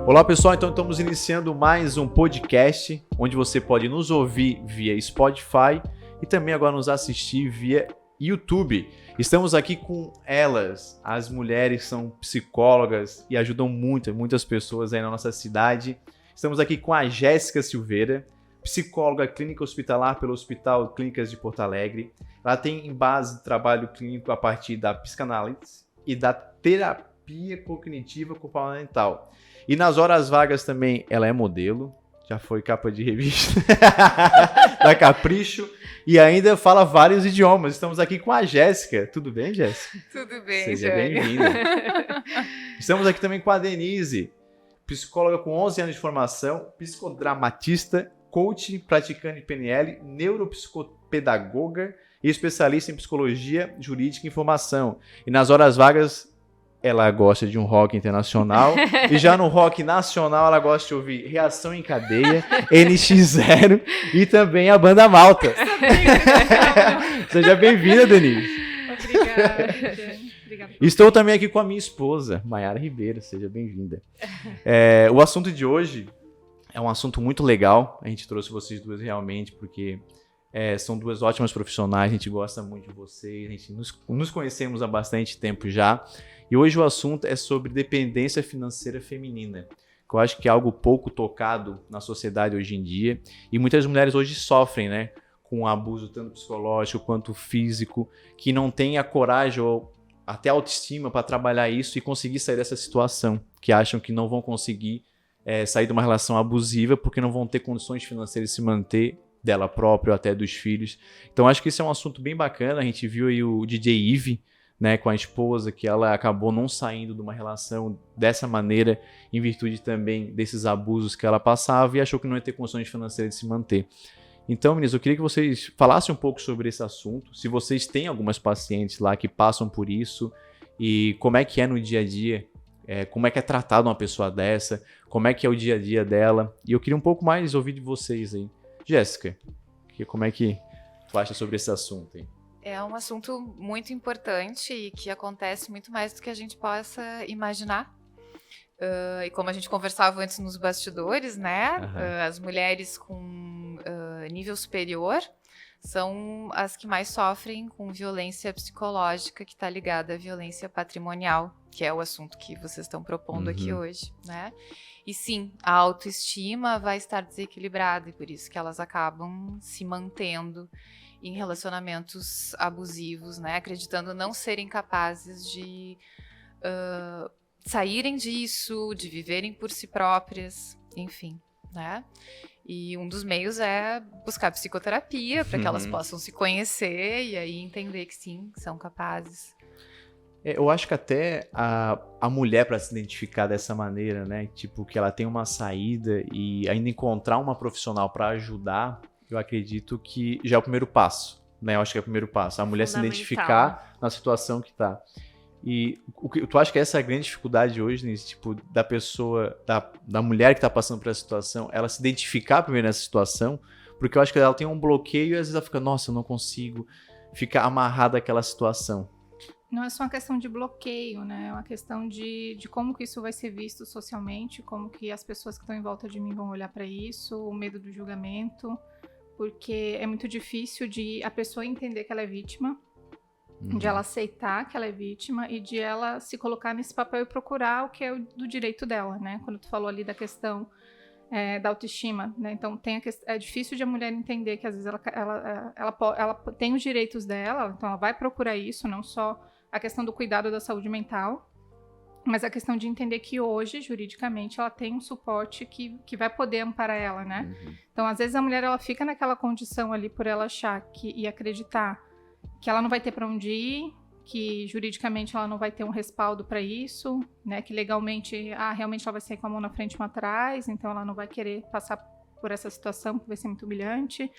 Olá pessoal, então estamos iniciando mais um podcast onde você pode nos ouvir via Spotify e também agora nos assistir via YouTube. Estamos aqui com elas, as mulheres que são psicólogas e ajudam muitas pessoas aí na nossa cidade. Estamos aqui com a Jéssica Silveira, psicóloga clínica hospitalar pelo Hospital Clínicas de Porto Alegre. Ela tem em base de trabalho clínico a partir da psicanálise e da terapia cognitiva comportamental. E nas horas vagas também ela é modelo, já foi capa de revista da Capricho e ainda fala vários idiomas. Estamos aqui com a Jéssica. Tudo bem, Jéssica? Tudo bem, Seja bem-vinda. Estamos aqui também com a Denise, psicóloga com 11 anos de formação, psicodramatista, coach, praticante de PNL, neuropsicopedagoga e especialista em psicologia jurídica e informação. E nas horas vagas ela gosta de um rock internacional e já no rock nacional ela gosta de ouvir Reação em Cadeia, NX0 e também a Banda Malta. Seja bem-vinda, Denise. Obrigada. Estou também aqui com a minha esposa, Mayara Ribeiro. Seja bem-vinda. O assunto de hoje é um assunto muito legal. A gente trouxe vocês duas realmente porque são duas ótimas profissionais. A gente gosta muito de vocês. A gente nos conhecemos há bastante tempo já. E hoje o assunto é sobre dependência financeira feminina, que eu acho que é algo pouco tocado na sociedade hoje em dia. E muitas mulheres hoje sofrem, né, com abuso tanto psicológico quanto físico, que não têm a coragem ou até a autoestima para trabalhar isso e conseguir sair dessa situação, que acham que não vão conseguir sair de uma relação abusiva porque não vão ter condições financeiras de se manter dela própria ou até dos filhos. Então acho que esse é um assunto bem bacana. A gente viu aí o DJ Yves, né, com a esposa, que ela acabou não saindo de uma relação dessa maneira, em virtude também desses abusos que ela passava e achou que não ia ter condições financeiras de se manter. Então, meninas, eu queria que vocês falassem um pouco sobre esse assunto, se vocês têm algumas pacientes lá que passam por isso e como é que é no dia a dia, como é que é tratado uma pessoa dessa, como é que é o dia a dia dela. E eu queria um pouco mais ouvir de vocês aí. Jéssica, como é que tu acha sobre esse assunto aí? É um assunto muito importante e que acontece muito mais do que a gente possa imaginar. E como a gente conversava antes nos bastidores, né? As mulheres com nível superior são as que mais sofrem com violência psicológica que está ligada à violência patrimonial, que é o assunto que vocês estão propondo aqui hoje, né? E sim, a autoestima vai estar desequilibrada e por isso que elas acabam se mantendo em relacionamentos abusivos, né? Acreditando não serem capazes de saírem disso, de viverem por si próprias, enfim, né? E um dos meios é buscar psicoterapia para que elas possam se conhecer e aí entender que sim, são capazes. Eu acho que até a mulher, para se identificar dessa maneira, né? Tipo, que ela tem uma saída e ainda encontrar uma profissional para ajudar, eu acredito que já é o primeiro passo, né? Eu acho que é o primeiro passo. A mulher se identificar na situação que tá. E tu acha que essa é a grande dificuldade hoje, né? Tipo, da pessoa, da mulher que tá passando por essa situação, ela se identificar primeiro nessa situação, porque eu acho que ela tem um bloqueio e às vezes ela fica, nossa, eu não consigo ficar amarrada àquela situação. Não é só uma questão de bloqueio, né? É uma questão de como que isso vai ser visto socialmente, como que as pessoas que estão em volta de mim vão olhar para isso, o medo do julgamento, porque é muito difícil de a pessoa entender que ela é vítima, de ela aceitar que ela é vítima e de ela se colocar nesse papel e procurar o que é do direito dela, né? Quando tu falou ali da questão da autoestima, né? Então é difícil de a mulher entender que às vezes ela tem os direitos dela, então ela vai procurar isso, não só a questão do cuidado da saúde mental, mas a questão de entender que hoje, juridicamente, ela tem um suporte que vai poder amparar ela, né? Então, às vezes, a mulher ela fica naquela condição ali por ela achar e acreditar que ela não vai ter para onde ir, que juridicamente ela não vai ter um respaldo para isso, né? Que legalmente, realmente ela vai sair com a mão na frente e uma atrás, então ela não vai querer passar por essa situação que vai ser muito humilhante.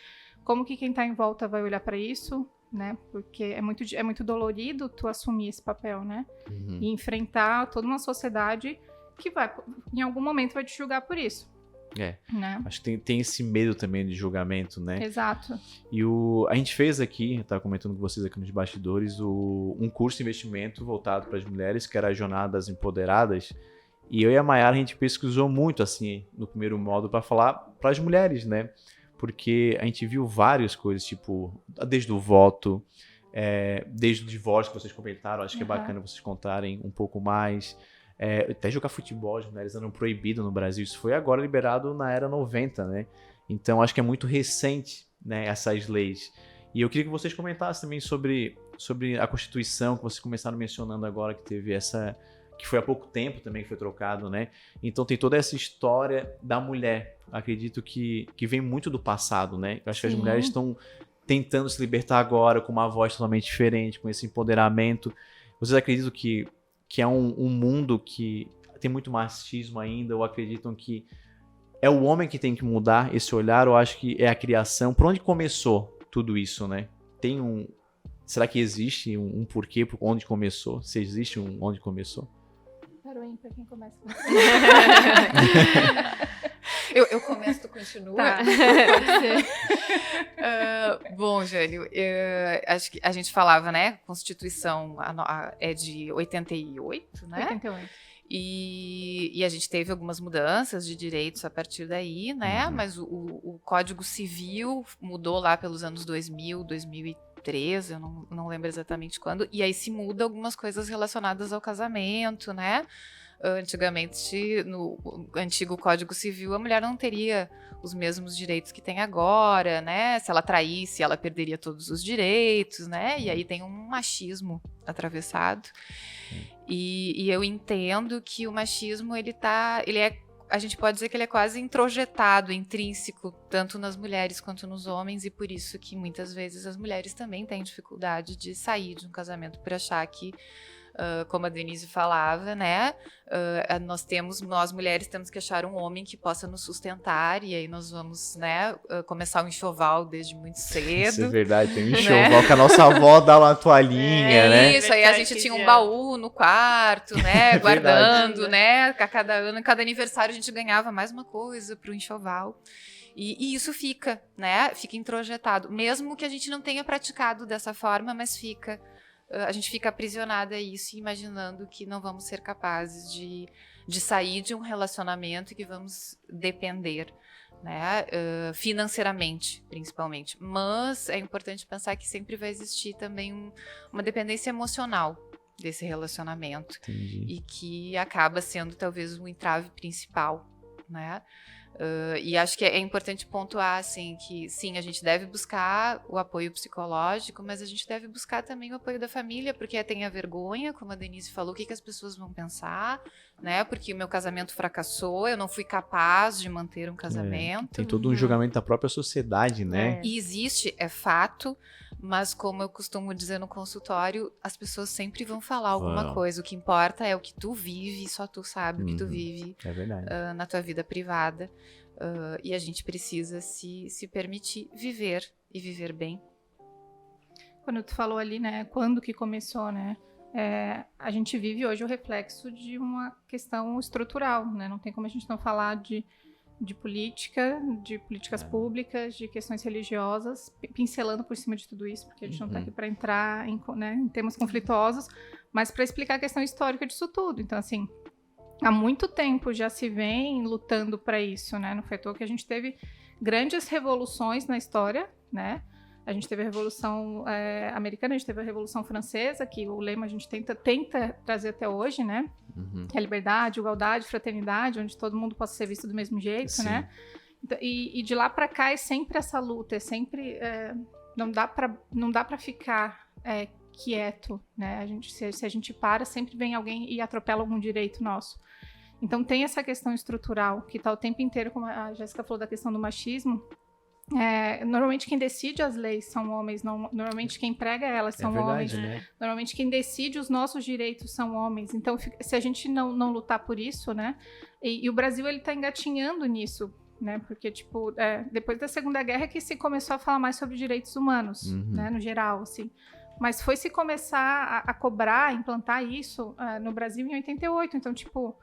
Como que quem está em volta vai olhar para isso? Né? Porque é muito dolorido tu assumir esse papel, né? E enfrentar toda uma sociedade que em algum momento vai te julgar por isso. Né? Acho que tem esse medo também de julgamento, né? Exato. E a gente fez aqui, eu estava comentando com vocês aqui nos bastidores, um curso de investimento voltado para as mulheres, que era a Jornadas Empoderadas. E eu e a Mayara, a gente pesquisou muito, assim, no primeiro modo, para falar para as mulheres, né? Porque a gente viu várias coisas, tipo, desde o voto, desde o divórcio que vocês comentaram, acho que é bacana vocês contarem um pouco mais. Até jogar futebol, as mulheres eram proibidas no Brasil. Isso foi agora liberado na era 90, né? Então, acho que é muito recente, né, essas leis. E eu queria que vocês comentassem também sobre a Constituição, que vocês começaram mencionando agora, que teve que foi há pouco tempo também que foi trocado, né? Então tem toda essa história da mulher. Acredito que vem muito do passado, né? Eu acho que as mulheres estão tentando se libertar agora com uma voz totalmente diferente, com esse empoderamento. Vocês acreditam que é um mundo que tem muito machismo ainda, ou acreditam que é o homem que tem que mudar esse olhar, ou acho que é a criação? Por onde começou tudo isso, né? Será que existe um porquê, por onde começou? Se existe onde começou? Parou para quem começa. Eu começo, tu continua? Tá, pode ser. Bom, Jânio, acho que a gente falava, né? Constituição é de 88, né? 88. E a gente teve algumas mudanças de direitos a partir daí, né? Mas o Código Civil mudou lá pelos anos 2000, 2003, eu não lembro exatamente quando. E aí se muda algumas coisas relacionadas ao casamento, né? Antigamente, no antigo Código Civil, a mulher não teria os mesmos direitos que tem agora, né? Se ela traísse, ela perderia todos os direitos, né? E aí tem um machismo atravessado. E eu entendo que o machismo, a gente pode dizer que ele é quase introjetado, intrínseco, tanto nas mulheres quanto nos homens, e por isso que muitas vezes as mulheres também têm dificuldade de sair de um casamento por achar que, como a Denise falava, né, nós mulheres temos que achar um homem que possa nos sustentar, e aí nós vamos, né, começar um enxoval desde muito cedo. Isso é verdade, tem um enxoval que a nossa avó dá uma toalhinha, né? Isso, aí a gente tinha um baú no quarto, né, guardando, né, a cada ano, cada aniversário a gente ganhava mais uma coisa pro enxoval. E isso fica, né, fica introjetado, mesmo que a gente não tenha praticado dessa forma, mas a gente fica aprisionada a isso, imaginando que não vamos ser capazes de sair de um relacionamento e que vamos depender, né? Financeiramente, principalmente. Mas é importante pensar que sempre vai existir também uma dependência emocional desse relacionamento. Entendi. E que acaba sendo talvez um entrave principal, né? E acho que é importante pontuar, assim, que sim, a gente deve buscar o apoio psicológico, mas a gente deve buscar também o apoio da família, porque tem a vergonha, como a Denise falou, o que as pessoas vão pensar, né? Porque o meu casamento fracassou, eu não fui capaz de manter um casamento. Tem todo um julgamento da própria sociedade, né? E existe, é fato, mas como eu costumo dizer no consultório, as pessoas sempre vão falar alguma coisa. O que importa é o que tu vive, só tu sabe o que tu vive na tua vida privada. E a gente precisa se permitir viver e viver bem. Quando tu falou ali, né, quando que começou, né, a gente vive hoje o reflexo de uma questão estrutural, né, não tem como a gente não falar de políticas públicas, de questões religiosas, pincelando por cima de tudo isso, porque a gente não está aqui para entrar em temas conflituosos, mas para explicar a questão histórica disso tudo. Então, assim, há muito tempo já se vem lutando para isso, né? Não foi à toa que a gente teve grandes revoluções na história, né? A gente teve a Revolução Americana, a gente teve a Revolução Francesa, que o lema a gente tenta trazer até hoje, né? Que é liberdade, igualdade, fraternidade, onde todo mundo possa ser visto do mesmo jeito, Sim. né? E de lá para cá é sempre essa luta, é sempre... não dá para ficar quieto, né? Se a gente para, sempre vem alguém e atropela algum direito nosso. Então tem essa questão estrutural, que está o tempo inteiro, como a Jéssica falou da questão do machismo. Normalmente quem decide as leis são homens, normalmente quem prega elas são homens, né? Normalmente quem decide os nossos direitos são homens. Então se a gente não lutar por isso, né? E o Brasil ele tá engatinhando nisso, né? Porque tipo depois da Segunda Guerra que se começou a falar mais sobre direitos humanos, né? No geral, assim. Mas foi se começar a cobrar, implantar isso no Brasil em 88. Então tipo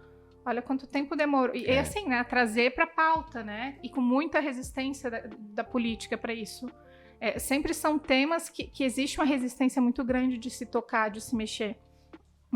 Olha quanto tempo demorou. E assim, né, trazer para pauta, né? E com muita resistência da política para isso. Sempre são temas que existe uma resistência muito grande de se tocar, de se mexer.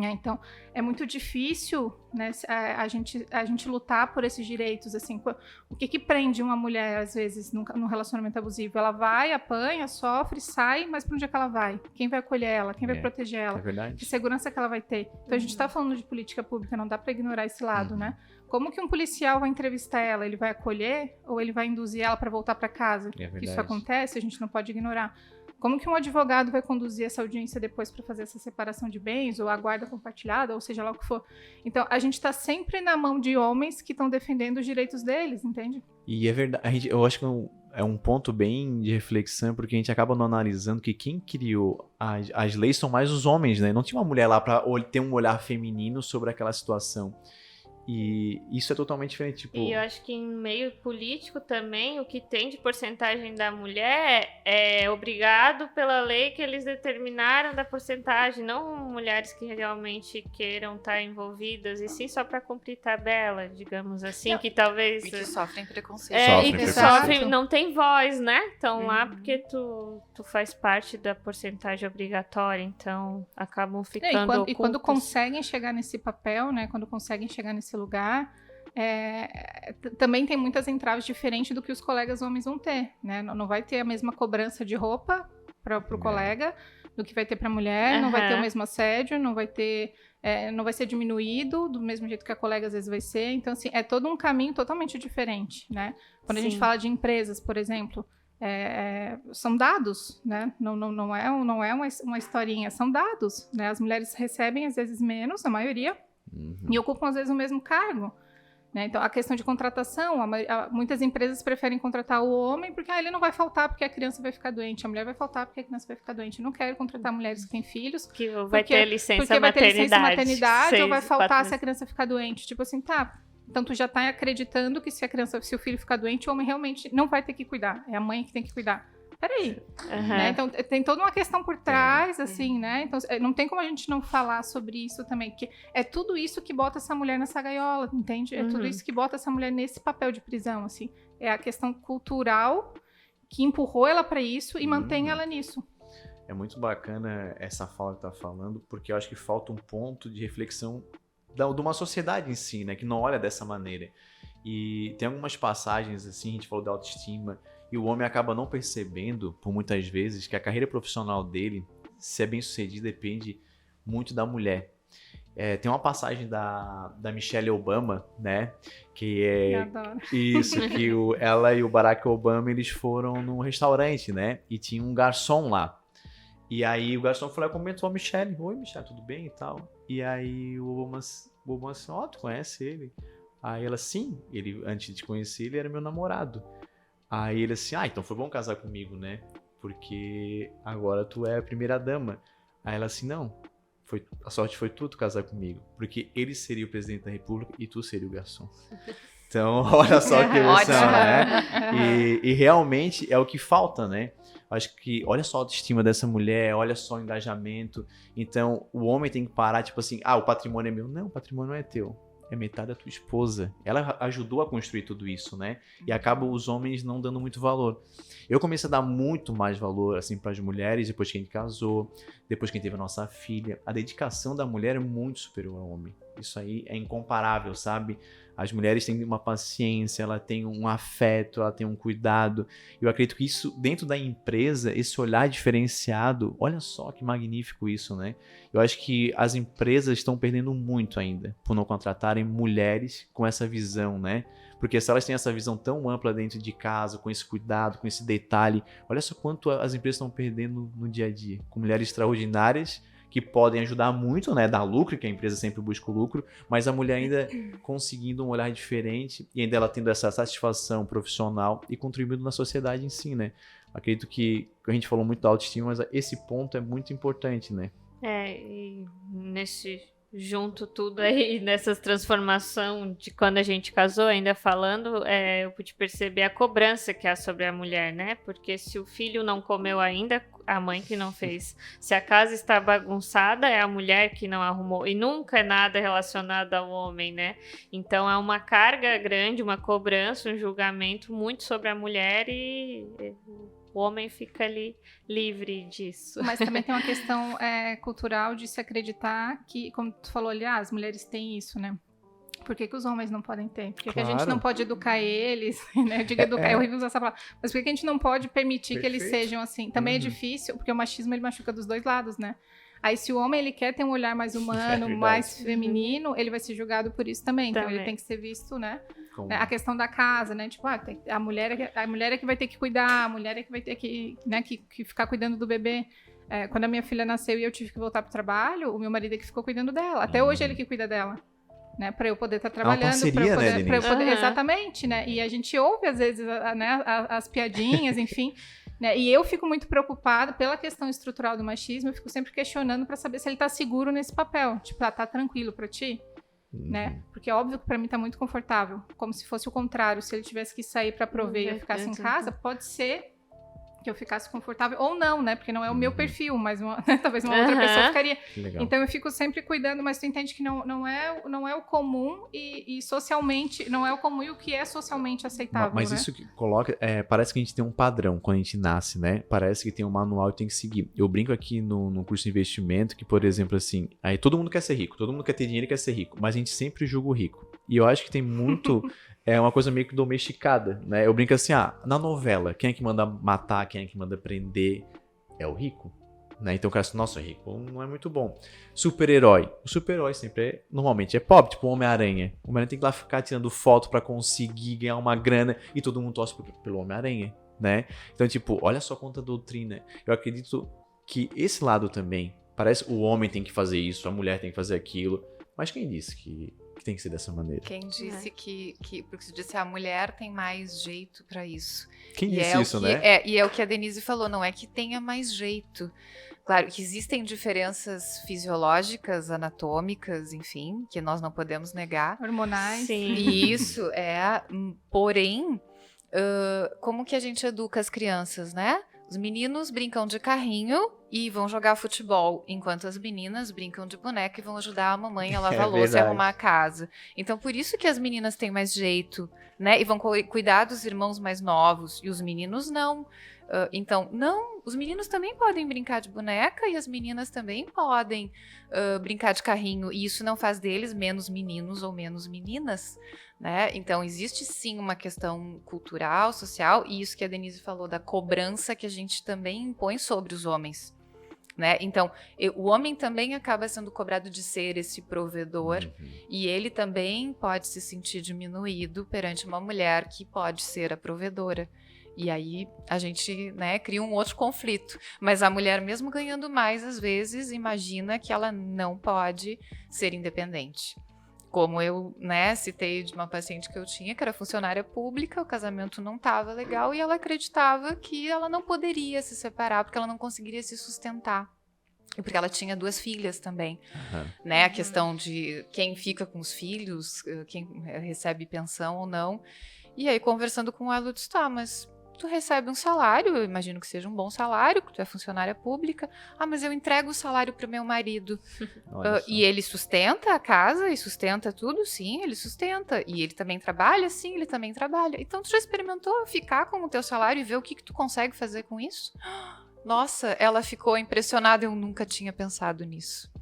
Então, é muito difícil, né, a gente lutar por esses direitos, assim. O que prende uma mulher, às vezes, num relacionamento abusivo? Ela vai, apanha, sofre, sai, mas para onde é que ela vai? Quem vai acolher ela? Quem vai proteger ela? É verdade. Que segurança que ela vai ter? Então, a gente está falando de política pública, não dá para ignorar esse lado, né? Como que um policial vai entrevistar ela? Ele vai acolher ou ele vai induzir ela para voltar para casa? Isso acontece, a gente não pode ignorar. Como que um advogado vai conduzir essa audiência depois para fazer essa separação de bens, ou a guarda compartilhada, ou seja lá o que for? Então, a gente está sempre na mão de homens que estão defendendo os direitos deles, entende? E é verdade, eu acho que é um ponto bem de reflexão, porque a gente acaba não analisando que quem criou as leis são mais os homens, né? Não tinha uma mulher lá para ter um olhar feminino sobre aquela situação. E isso é totalmente diferente, tipo... E eu acho que em meio político também, o que tem de porcentagem da mulher é obrigado pela lei que eles determinaram da porcentagem, não mulheres que realmente queiram estar envolvidas, e sim só para cumprir tabela, digamos assim, que talvez... E que sofrem preconceito. E que sofrem, não tem voz, né? Então lá porque tu faz parte da porcentagem obrigatória, então acabam ficando e quando conseguem chegar nesse papel, né? Quando conseguem chegar nesse lugar, também tem muitas entraves diferentes do que os colegas homens vão ter, né? Não vai ter a mesma cobrança de roupa para o colega do que vai ter para a mulher, não vai ter o mesmo assédio, não vai ser diminuído do mesmo jeito que a colega às vezes vai ser. Então, assim, é todo um caminho totalmente diferente, né? Quando a gente fala de empresas, por exemplo, são dados, né? Não é uma historinha, são dados, né? As mulheres recebem às vezes menos, a maioria, e ocupam às vezes o mesmo cargo, né? Então, a questão de contratação, muitas empresas preferem contratar o homem porque ele não vai faltar porque a criança vai ficar doente, a mulher vai faltar porque a criança vai ficar doente. Eu não quero contratar mulheres que têm filhos que vai ter licença porque vai ter licença maternidade ou vai faltar 4 se a criança ficar doente. Tipo assim, tá... Então, tu já tá acreditando que se o filho ficar doente, o homem realmente não vai ter que cuidar. É a mãe que tem que cuidar. Peraí. Né? Então, tem toda uma questão por trás, assim, né? Então, não tem como a gente não falar sobre isso também. Que é tudo isso que bota essa mulher nessa gaiola, entende? É tudo isso que bota essa mulher nesse papel de prisão, assim. É a questão cultural que empurrou ela para isso e mantém ela nisso. É muito bacana essa fala que tá falando, porque eu acho que falta um ponto de reflexão de uma sociedade em si, né, que não olha dessa maneira. E tem algumas passagens, assim, a gente falou da autoestima, e o homem acaba não percebendo, por muitas vezes, que a carreira profissional dele, se é bem sucedida, depende muito da mulher. Tem uma passagem da Michelle Obama, né, que Eu adoro. isso, que ela e o Barack Obama, eles foram num restaurante, né, e tinha um garçom lá. E aí o garçom foi lá e comentou a Michelle: oi, Michelle, tudo bem e tal? E aí o Obama assim: tu conhece ele? Aí ela: sim, antes de conhecer ele era meu namorado. Aí ele assim: então foi bom casar comigo, né? Porque agora tu é a primeira dama. Aí ela assim: não, a sorte foi tu casar comigo, porque ele seria o presidente da república e tu seria o garçom. Então, olha só que emoção, né? E realmente é o que falta, né? Acho que, olha só a autoestima dessa mulher, olha só o engajamento. Então, o homem tem que parar, tipo assim, o patrimônio é meu. Não, o patrimônio não é teu. É metade da tua esposa. Ela ajudou a construir tudo isso, né? E acaba os homens não dando muito valor. Eu comecei a dar muito mais valor, assim, para as mulheres depois que a gente casou, depois que a gente teve a nossa filha. A dedicação da mulher é muito superior ao homem. Isso aí é incomparável, sabe? As mulheres têm uma paciência, ela tem um afeto, ela tem um cuidado. Eu acredito que isso, dentro da empresa, esse olhar diferenciado, olha só que magnífico isso, né? Eu acho que as empresas estão perdendo muito ainda por não contratarem mulheres com essa visão, né? Porque se elas têm essa visão tão ampla dentro de casa, com esse cuidado, com esse detalhe, olha só quanto as empresas estão perdendo no dia a dia, com mulheres extraordinárias, que podem ajudar muito, né, dar lucro, que a empresa sempre busca o lucro, mas a mulher ainda conseguindo um olhar diferente e ainda ela tendo essa satisfação profissional e contribuindo na sociedade em si, né? Acredito que a gente falou muito da autoestima, mas esse ponto é muito importante, né? E nesse junto tudo aí nessas transformações de quando a gente casou, ainda falando, eu pude perceber a cobrança que há sobre a mulher, né? Porque se o filho não comeu ainda, a mãe que não fez. Se a casa está bagunçada, é a mulher que não arrumou. E nunca é nada relacionado ao homem, né? Então é uma carga grande, uma cobrança, um julgamento muito sobre a mulher e o homem fica ali livre disso. Mas também tem uma questão cultural de se acreditar que, como tu falou ali, as mulheres têm isso, né? Por que os homens não podem ter? Por que a gente não pode educar eles? Né? Eu digo educar, é horrível usar essa palavra. Mas por que a gente não pode permitir que eles sejam assim? Também é difícil, porque o machismo ele machuca dos dois lados, né? Aí se o homem ele quer ter um olhar mais humano, mais feminino, ele vai ser julgado por isso também. Então ele tem que ser visto, né? A questão da casa, né? Tipo, a mulher é que vai ter que cuidar, a mulher é que vai ter que, né, que ficar cuidando do bebê. Quando a minha filha nasceu e eu tive que voltar pro trabalho, o meu marido é que ficou cuidando dela. Até hoje ele que cuida dela. Né, para eu poder estar trabalhando, parceria, pra eu poder, exatamente, né? E a gente ouve às vezes, né, as piadinhas, enfim, né? E eu fico muito preocupada pela questão estrutural do machismo. Eu fico sempre questionando para saber se ele tá seguro nesse papel, tipo, tá tranquilo para ti, né? Porque é óbvio que para mim tá muito confortável, como se fosse o contrário. Se ele tivesse que sair para prover e eu ficasse em casa, pode ser que eu ficasse confortável, ou não, né? Porque não é o meu perfil, mas talvez uma outra pessoa ficaria. Então eu fico sempre cuidando, mas tu entende que não é o comum e socialmente, não é o comum e o que é socialmente aceitável, mas né? isso que coloca, parece que a gente tem um padrão quando a gente nasce, né? Parece que tem um manual e tem que seguir. Eu brinco aqui no curso de investimento que, por exemplo, assim, aí todo mundo quer ser rico, todo mundo quer ter dinheiro e quer ser rico, mas a gente sempre julga o rico. E eu acho que tem muito... uma coisa meio que domesticada, né? Eu brinco assim, na novela, quem é que manda matar, quem é que manda prender? É o rico, né? Então o cara assim, nossa, rico não é muito bom. Super-herói. O super-herói sempre, normalmente, é pobre, tipo o Homem-Aranha. O Homem-Aranha tem que ir lá ficar tirando foto pra conseguir ganhar uma grana e todo mundo torce pelo Homem-Aranha, né? Então, tipo, olha só quanta doutrina. Eu acredito que esse lado também, parece o homem tem que fazer isso, a mulher tem que fazer aquilo, mas quem disse que tem que ser dessa maneira? Quem disse que porque você disse a mulher tem mais jeito pra isso. Quem disse isso, né? E é o que a Denise falou, não é que tenha mais jeito. Claro que existem diferenças fisiológicas, anatômicas, enfim, que nós não podemos negar. Hormonais. Sim. E isso porém, como que a gente educa as crianças, né? Os meninos brincam de carrinho e vão jogar futebol, enquanto as meninas brincam de boneca e vão ajudar a mamãe a lavar a louça e arrumar a casa. Então, por isso que as meninas têm mais jeito, né? E vão cuidar dos irmãos mais novos, e os meninos não. Então, não, os meninos também podem brincar de boneca e as meninas também podem brincar de carrinho. E isso não faz deles menos meninos ou menos meninas, né? Então, existe sim uma questão cultural, social, e isso que a Denise falou da cobrança que a gente também impõe sobre os homens, né? Então, o homem também acaba sendo cobrado de ser esse provedor e ele também pode se sentir diminuído perante uma mulher que pode ser a provedora. E aí a gente, né, cria um outro conflito. Mas a mulher, mesmo ganhando mais, às vezes, imagina que ela não pode ser independente. Como eu, né, citei de uma paciente que eu tinha, que era funcionária pública, o casamento não estava legal e ela acreditava que ela não poderia se separar porque ela não conseguiria se sustentar. E porque ela tinha 2 filhas também, né? A questão de quem fica com os filhos, quem recebe pensão ou não. E aí, conversando com ela, eu disse, mas tu recebe um salário, eu imagino que seja um bom salário, que tu é funcionária pública. Mas eu entrego o salário pro meu marido. E ele sustenta a casa e sustenta tudo? Sim, ele sustenta. E ele também trabalha? Sim, ele também trabalha. Então, tu já experimentou ficar com o teu salário e ver o que tu consegue fazer com isso? Nossa, ela ficou impressionada, eu nunca tinha pensado nisso.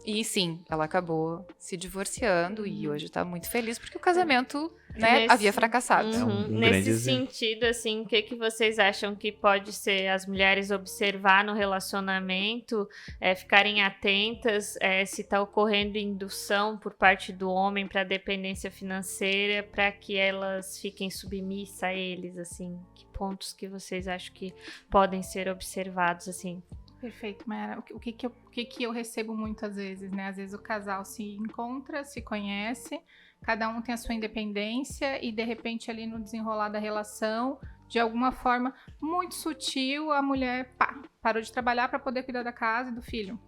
E sim, ela acabou se divorciando e hoje tá muito feliz porque o casamento, né, havia fracassado. Nesse sentido, assim, o que vocês acham que pode ser as mulheres observar no relacionamento, ficarem atentas se tá ocorrendo indução por parte do homem para dependência financeira, para que elas fiquem submissas a eles, assim? Que pontos que vocês acham que podem ser observados, assim? Perfeito, Mayara. O que eu recebo muitas vezes, né? Às vezes o casal se encontra, se conhece, cada um tem a sua independência e de repente ali no desenrolar da relação, de alguma forma muito sutil, a mulher parou de trabalhar para poder cuidar da casa e do filho.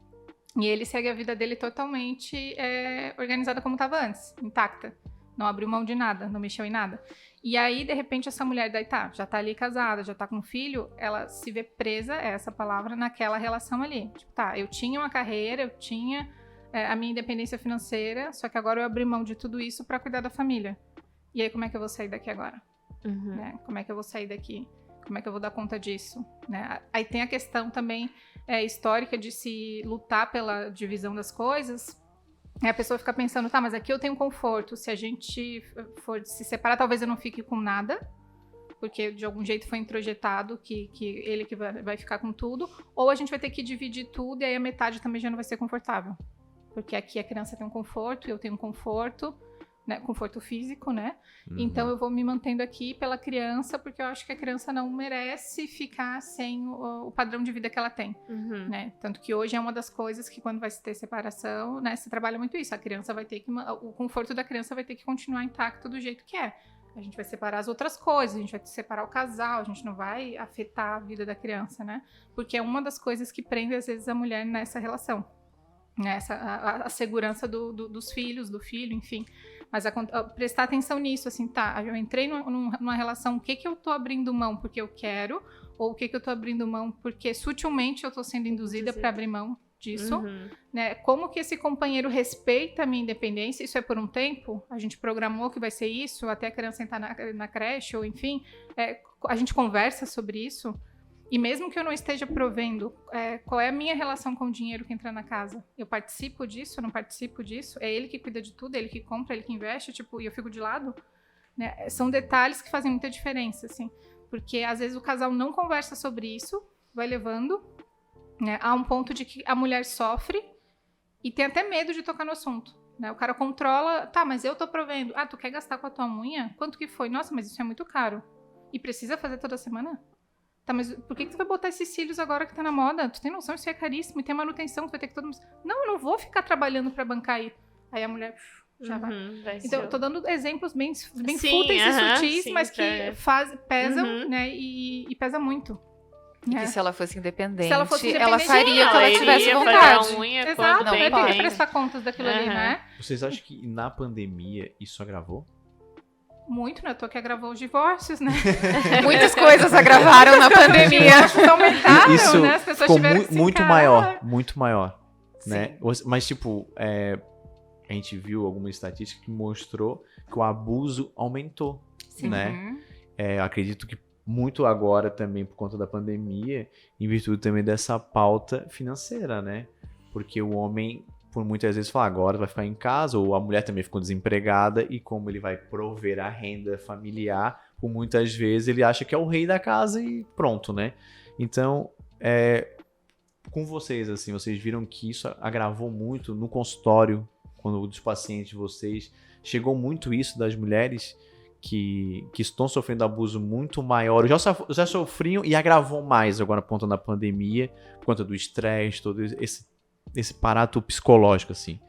E ele segue a vida dele totalmente organizada como estava antes, intacta. Não abriu mão de nada, não mexeu em nada. E aí, de repente, essa mulher daí já tá ali casada, já tá com um filho, ela se vê presa, essa palavra, naquela relação ali. Tipo, eu tinha uma carreira, eu tinha a minha independência financeira, só que agora eu abri mão de tudo isso pra cuidar da família. E aí, como é que eu vou sair daqui agora? Né? Como é que eu vou sair daqui? Como é que eu vou dar conta disso? Né? Aí tem a questão também histórica de se lutar pela divisão das coisas. A pessoa fica pensando, mas aqui eu tenho conforto. Se a gente for se separar, talvez eu não fique com nada, porque de algum jeito foi introjetado que ele que vai ficar com tudo. Ou a gente vai ter que dividir tudo e aí a metade também já não vai ser confortável. Porque aqui a criança tem um conforto e eu tenho um conforto, né, conforto físico, né? Então eu vou me mantendo aqui pela criança, porque eu acho que a criança não merece ficar sem o padrão de vida que ela tem, né? Tanto que hoje é uma das coisas que quando vai se ter separação, né, se trabalha muito isso. A criança vai ter que, o conforto da criança vai ter que continuar intacto do jeito que é. A gente vai separar as outras coisas, a gente vai separar o casal, a gente não vai afetar a vida da criança, né? Porque é uma das coisas que prende às vezes a mulher nessa relação, né? A segurança dos filhos, do filho, enfim. Mas prestar atenção nisso, assim, eu entrei numa relação, o que eu tô abrindo mão porque eu quero, ou o que eu tô abrindo mão porque sutilmente eu tô sendo induzida para abrir mão disso, né? Como que esse companheiro respeita a minha independência, isso é por um tempo, a gente programou que vai ser isso, até a criança entrar na creche, ou enfim, a gente conversa sobre isso. E mesmo que eu não esteja provendo, qual é a minha relação com o dinheiro que entra na casa? Eu participo disso, eu não participo disso? É ele que cuida de tudo, é ele que compra, é ele que investe, e eu fico de lado? Né? São detalhes que fazem muita diferença, assim. Porque às vezes o casal não conversa sobre isso, vai levando, né, a um ponto de que a mulher sofre e tem até medo de tocar no assunto. Né? O cara controla, mas eu tô provendo. Tu quer gastar com a tua unha? Quanto que foi? Nossa, mas isso é muito caro. E precisa fazer toda semana? Mas por que tu vai botar esses cílios agora que tá na moda? Tu tem noção, isso é caríssimo e tem manutenção, tu vai ter que todo mundo... Não, eu não vou ficar trabalhando pra bancar aí. Aí a mulher já vai. Então, eu tô dando exemplos bem fúteis e sutis, mas que pesam, né? E pesa muito. E que se ela fosse independente, ela faria o que ela tivesse vontade. Exato, não tem que prestar contas daquilo ali, né? Vocês acham que na pandemia isso agravou? Muito, né? Tô que agravou os divórcios, né? Muitas coisas agravaram na pandemia. Aumentaram, isso né? As pessoas ficou tiveram que muito maior, né? Mas, tipo, a gente viu alguma estatística que mostrou que o abuso aumentou, né? Acredito que muito agora também por conta da pandemia, em virtude também dessa pauta financeira, né? Porque o homem... por muitas vezes falar, agora vai ficar em casa, ou a mulher também ficou desempregada, e como ele vai prover a renda familiar, por muitas vezes ele acha que é o rei da casa e pronto, né? Então, com vocês, assim, vocês viram que isso agravou muito no consultório, quando dos pacientes de vocês, chegou muito isso das mulheres que estão sofrendo abuso muito maior, já sofriam e agravou mais agora por conta da pandemia, por conta do estresse, todo esse aparato psicológico, assim.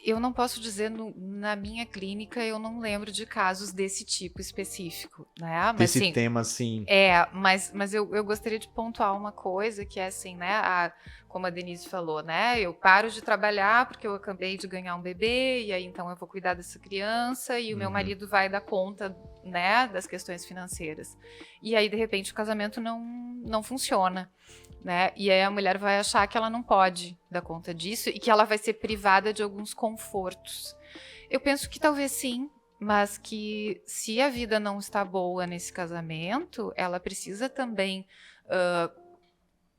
Eu não posso dizer, na minha clínica, eu não lembro de casos desse tipo específico, né? Mas, desse assim, tema, assim... mas eu gostaria de pontuar uma coisa, que é assim, né? Como a Denise falou, né? Eu paro de trabalhar porque eu acabei de ganhar um bebê, e aí então eu vou cuidar dessa criança, e o meu marido vai dar conta, né, das questões financeiras. E aí, de repente, o casamento não funciona. Né? E aí a mulher vai achar que ela não pode dar conta disso e que ela vai ser privada de alguns confortos. Eu penso que talvez sim, mas que se a vida não está boa nesse casamento, ela precisa também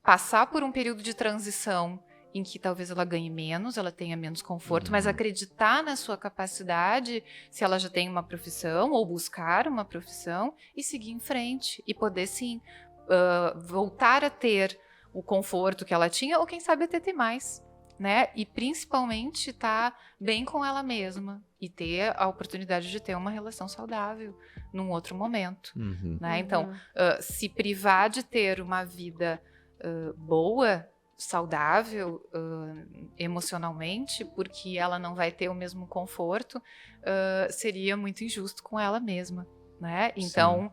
passar por um período de transição em que talvez ela ganhe menos, ela tenha menos conforto, mas acreditar na sua capacidade, se ela já tem uma profissão, ou buscar uma profissão, e seguir em frente, e poder sim voltar a ter o conforto que ela tinha, ou quem sabe até ter mais, né? E principalmente estar bem com ela mesma e ter a oportunidade de ter uma relação saudável num outro momento, né? Então, se privar de ter uma vida boa, saudável, emocionalmente, porque ela não vai ter o mesmo conforto, seria muito injusto com ela mesma, né? Então,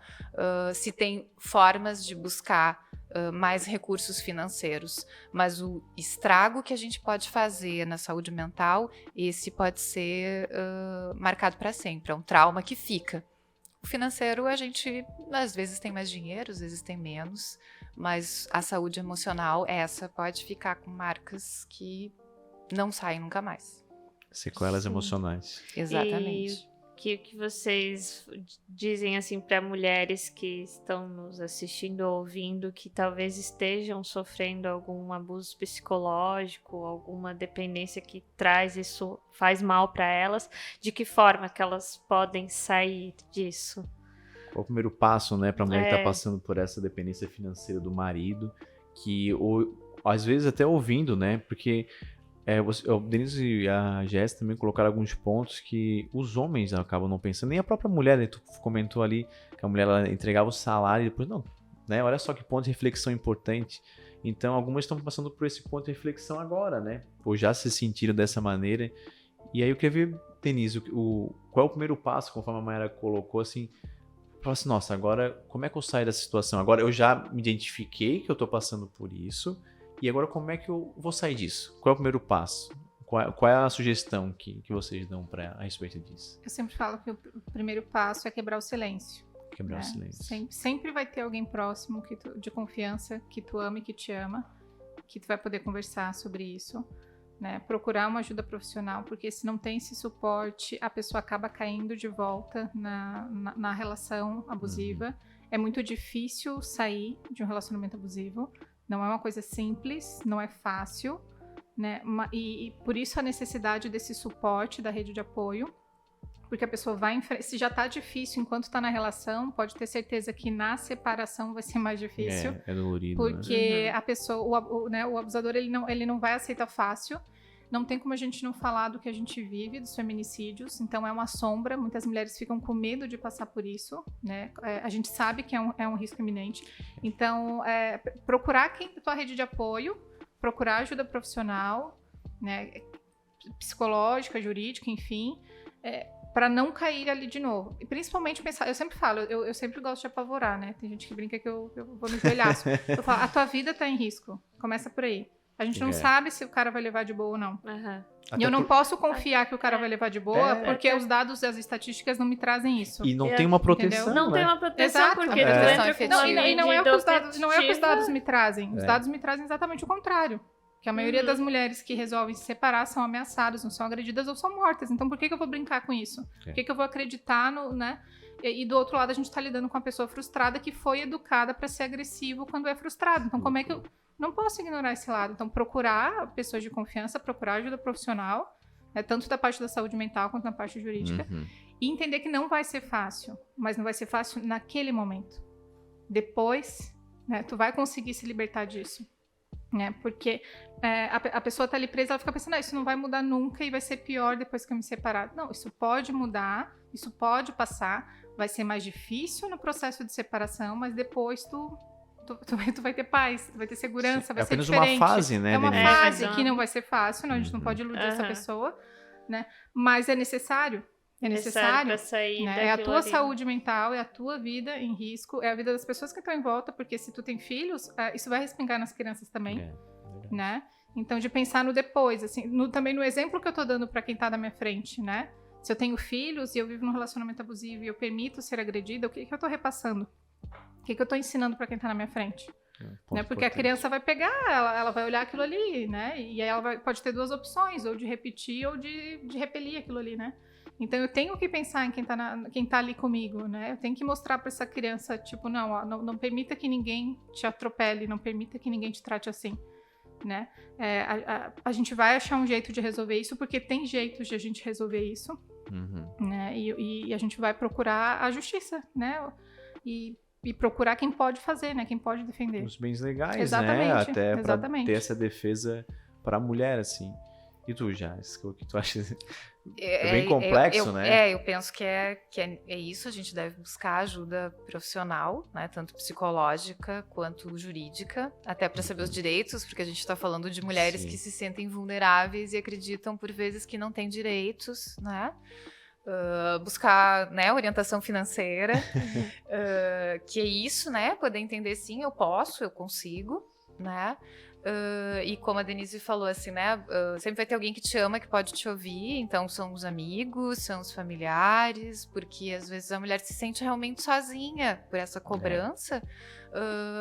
se tem formas de buscar mais recursos financeiros. Mas o estrago que a gente pode fazer na saúde mental, esse pode ser marcado para sempre. É um trauma que fica. O financeiro, a gente, às vezes, tem mais dinheiro, às vezes tem menos. Mas a saúde emocional, essa pode ficar com marcas que não saem nunca mais. Sequelas emocionais. Exatamente. E o que vocês dizem assim para mulheres que estão nos assistindo ou ouvindo que talvez estejam sofrendo algum abuso psicológico, alguma dependência que traz isso, faz mal para elas, de que forma que elas podem sair disso? Qual o primeiro passo, né, pra mulher que tá passando por essa dependência financeira do marido, que às vezes até ouvindo, né, porque o Denise e a Jess também colocaram alguns pontos que os homens acabam não pensando, nem a própria mulher, né, tu comentou ali que a mulher ela entregava o salário e depois não, né, olha só que ponto de reflexão importante. Então algumas estão passando por esse ponto de reflexão agora, né, ou já se sentiram dessa maneira. E aí eu queria ver, Denise, qual é o primeiro passo, conforme a Mayara colocou, assim, falar assim, nossa, agora como é que eu saio dessa situação? Agora eu já me identifiquei que eu tô passando por isso, e agora como é que eu vou sair disso? Qual é o primeiro passo? Qual é a sugestão que vocês dão a respeito disso? Eu sempre falo que o primeiro passo é quebrar o silêncio. Quebrar o silêncio. Sempre vai ter alguém próximo de confiança, que tu ama e que te ama, que tu vai poder conversar sobre isso. Né, procurar uma ajuda profissional, porque se não tem esse suporte, a pessoa acaba caindo de volta na relação abusiva. É muito difícil sair de um relacionamento abusivo, não é uma coisa simples, não é fácil, né, e por isso a necessidade desse suporte da rede de apoio, porque a pessoa vai se já tá difícil enquanto tá na relação, pode ter certeza que na separação vai ser mais difícil. É dolorido, porque né? a pessoa, o abusador, ele não vai aceitar fácil. Não tem como a gente não falar do que a gente vive, dos feminicídios. Então é uma sombra, muitas mulheres ficam com medo de passar por isso, né? A gente sabe que é um risco iminente. Então, procurar tua rede de apoio, procurar ajuda profissional, né? Psicológica, jurídica, enfim, para não cair ali de novo. E principalmente pensar, eu sempre falo, eu sempre gosto de apavorar, né? Tem gente que brinca que eu vou no joelhaço. Eu falo, a tua vida tá em risco. Começa por aí. A gente não sabe se o cara vai levar de boa ou não. E eu não posso confiar que o cara vai levar de boa, porque os dados e as estatísticas não me trazem isso. E não tem uma proteção, entendeu? Não tem uma proteção, Exato. porque A tu proteção entra com uma efetiva. E não é o que os dados medida me trazem. Os dados me trazem exatamente o contrário. Que a maioria das mulheres que resolvem se separar são ameaçadas, não são agredidas ou são mortas. Então por que eu vou brincar com isso? Por que eu vou acreditar no, né? E do outro lado a gente tá lidando com uma pessoa frustrada que foi educada para ser agressivo quando é frustrado. Então como é que eu não posso ignorar esse lado? Então procurar pessoas de confiança, procurar ajuda profissional, né, tanto da parte da saúde mental quanto na parte jurídica, e entender que não vai ser fácil, mas não vai ser fácil naquele momento. Depois, né, tu vai conseguir se libertar disso. Né? Porque a pessoa tá ali presa, ela fica pensando, isso não vai mudar nunca e vai ser pior depois que eu me separar. Não, isso pode mudar, isso pode passar, vai ser mais difícil no processo de separação, mas depois tu vai ter paz, tu vai ter segurança, vai ser diferente. É apenas uma fase, né? É uma Denise? fase que não vai ser fácil, não, a gente não pode iludir essa pessoa, né? Mas é necessário. É necessário pra sair, né? É a tua ali. saúde mental, é a tua vida em risco, é a vida das pessoas que estão em volta, porque se tu tem filhos, isso vai respingar nas crianças também, né? Então, de pensar no depois, assim, também no exemplo que eu tô dando pra quem tá na minha frente, né? Se eu tenho filhos e eu vivo num relacionamento abusivo e eu permito ser agredida, o que eu tô repassando? O que eu tô ensinando pra quem tá na minha frente? Né? Porque a criança vai pegar, ela vai olhar aquilo ali, né? E aí ela pode ter duas opções, ou de repetir ou de repelir aquilo ali, né? Então eu tenho que pensar em quem tá ali comigo, né? Eu tenho que mostrar pra essa criança, tipo, não permita que ninguém te atropele, não permita que ninguém te trate assim, né? A gente vai achar um jeito de resolver isso, porque tem jeitos de a gente resolver isso, né? E a gente vai procurar a justiça, né? E procurar quem pode fazer, né? Quem pode defender. Os bens legais, Exatamente, né? Até pra exatamente. ter essa defesa pra mulher, assim. E tu, Jess, o que tu acha? É bem complexo, né? Eu penso que é isso, a gente deve buscar ajuda profissional, né? Tanto psicológica quanto jurídica, até para saber os direitos, porque a gente está falando de mulheres que se sentem vulneráveis e acreditam por vezes que não têm direitos, né? buscar, né, orientação financeira, que é isso, né, poder entender, sim, eu posso, eu consigo, né, e como a Denise falou, assim, né, sempre vai ter alguém que te ama, que pode te ouvir, então são os amigos, são os familiares, porque às vezes a mulher se sente realmente sozinha por essa cobrança,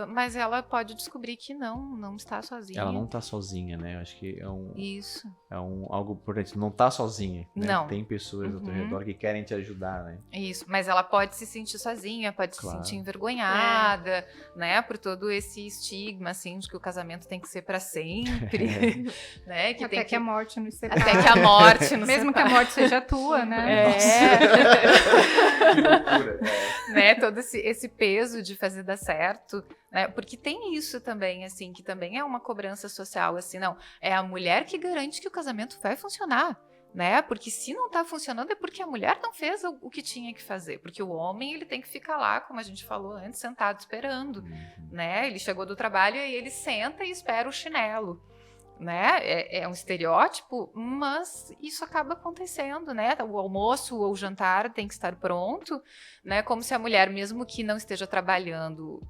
mas ela pode descobrir que não está sozinha. Ela não tá sozinha, né? Eu acho que Isso. algo importante. Não tá sozinha, né? Não. Tem pessoas ao teu redor que querem te ajudar, né? Isso, mas ela pode se sentir sozinha, pode se sentir envergonhada, né? Por todo esse estigma, assim, de que o casamento tem que ser pra sempre, né? Que Até que a morte nos separe. Até que a morte nos Mesmo que a morte seja tua, né? Que loucura. Né? Todo esse peso de fazer dar certo, né? Porque tem isso também, assim, que também é uma cobrança social, assim, não, é a mulher que garante que o casamento vai funcionar, né? Porque se não tá funcionando é porque a mulher não fez o que tinha que fazer, porque o homem, ele tem que ficar lá, como a gente falou antes, sentado esperando, né? Ele chegou do trabalho e ele senta e espera o chinelo, né? É um estereótipo, mas isso acaba acontecendo, né? O almoço ou o jantar tem que estar pronto, né? Como se a mulher, mesmo que não esteja trabalhando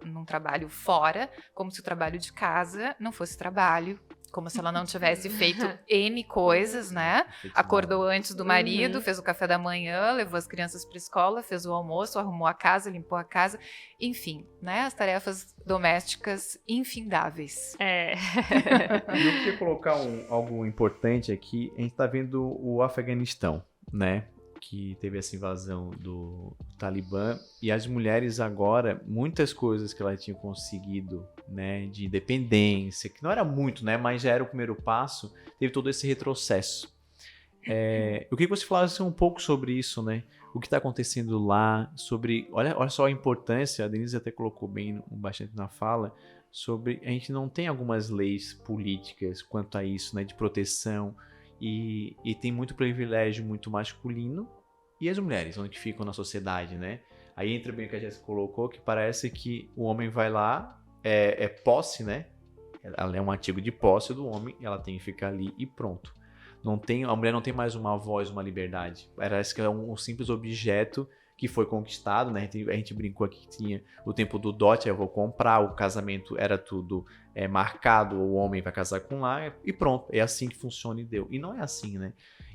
num trabalho fora, como se o trabalho de casa não fosse trabalho, como se ela não tivesse feito N coisas, né? Acordou antes do marido, fez o café da manhã, levou as crianças para a escola, fez o almoço, arrumou a casa, limpou a casa, enfim, né? As tarefas domésticas infindáveis. E eu queria colocar algo importante aqui. A gente tá vendo o Afeganistão, né? Que teve essa invasão do Talibã, e as mulheres agora, muitas coisas que elas tinham conseguido, né, de independência, que não era muito, né, mas já era o primeiro passo, teve todo esse retrocesso. Eu queria que você falasse um pouco sobre isso, né, o que está acontecendo lá, sobre, olha só a importância, a Denise até colocou bem bastante na fala, sobre, a gente não tem algumas leis políticas quanto a isso, né, de proteção, e tem muito privilégio muito masculino, e as mulheres, onde ficam na sociedade, né? Aí entra bem o que a Jéssica colocou, que parece que o homem vai lá, é posse, né? Ela é um artigo de posse do homem, e ela tem que ficar ali e pronto. A mulher não tem mais uma voz, uma liberdade. Parece que é um simples objeto que foi conquistado, né? A gente brincou aqui que tinha o tempo do dote, eu vou comprar, o casamento era tudo marcado, o homem vai casar com lá e pronto, é assim que funciona e deu. E não é assim, né?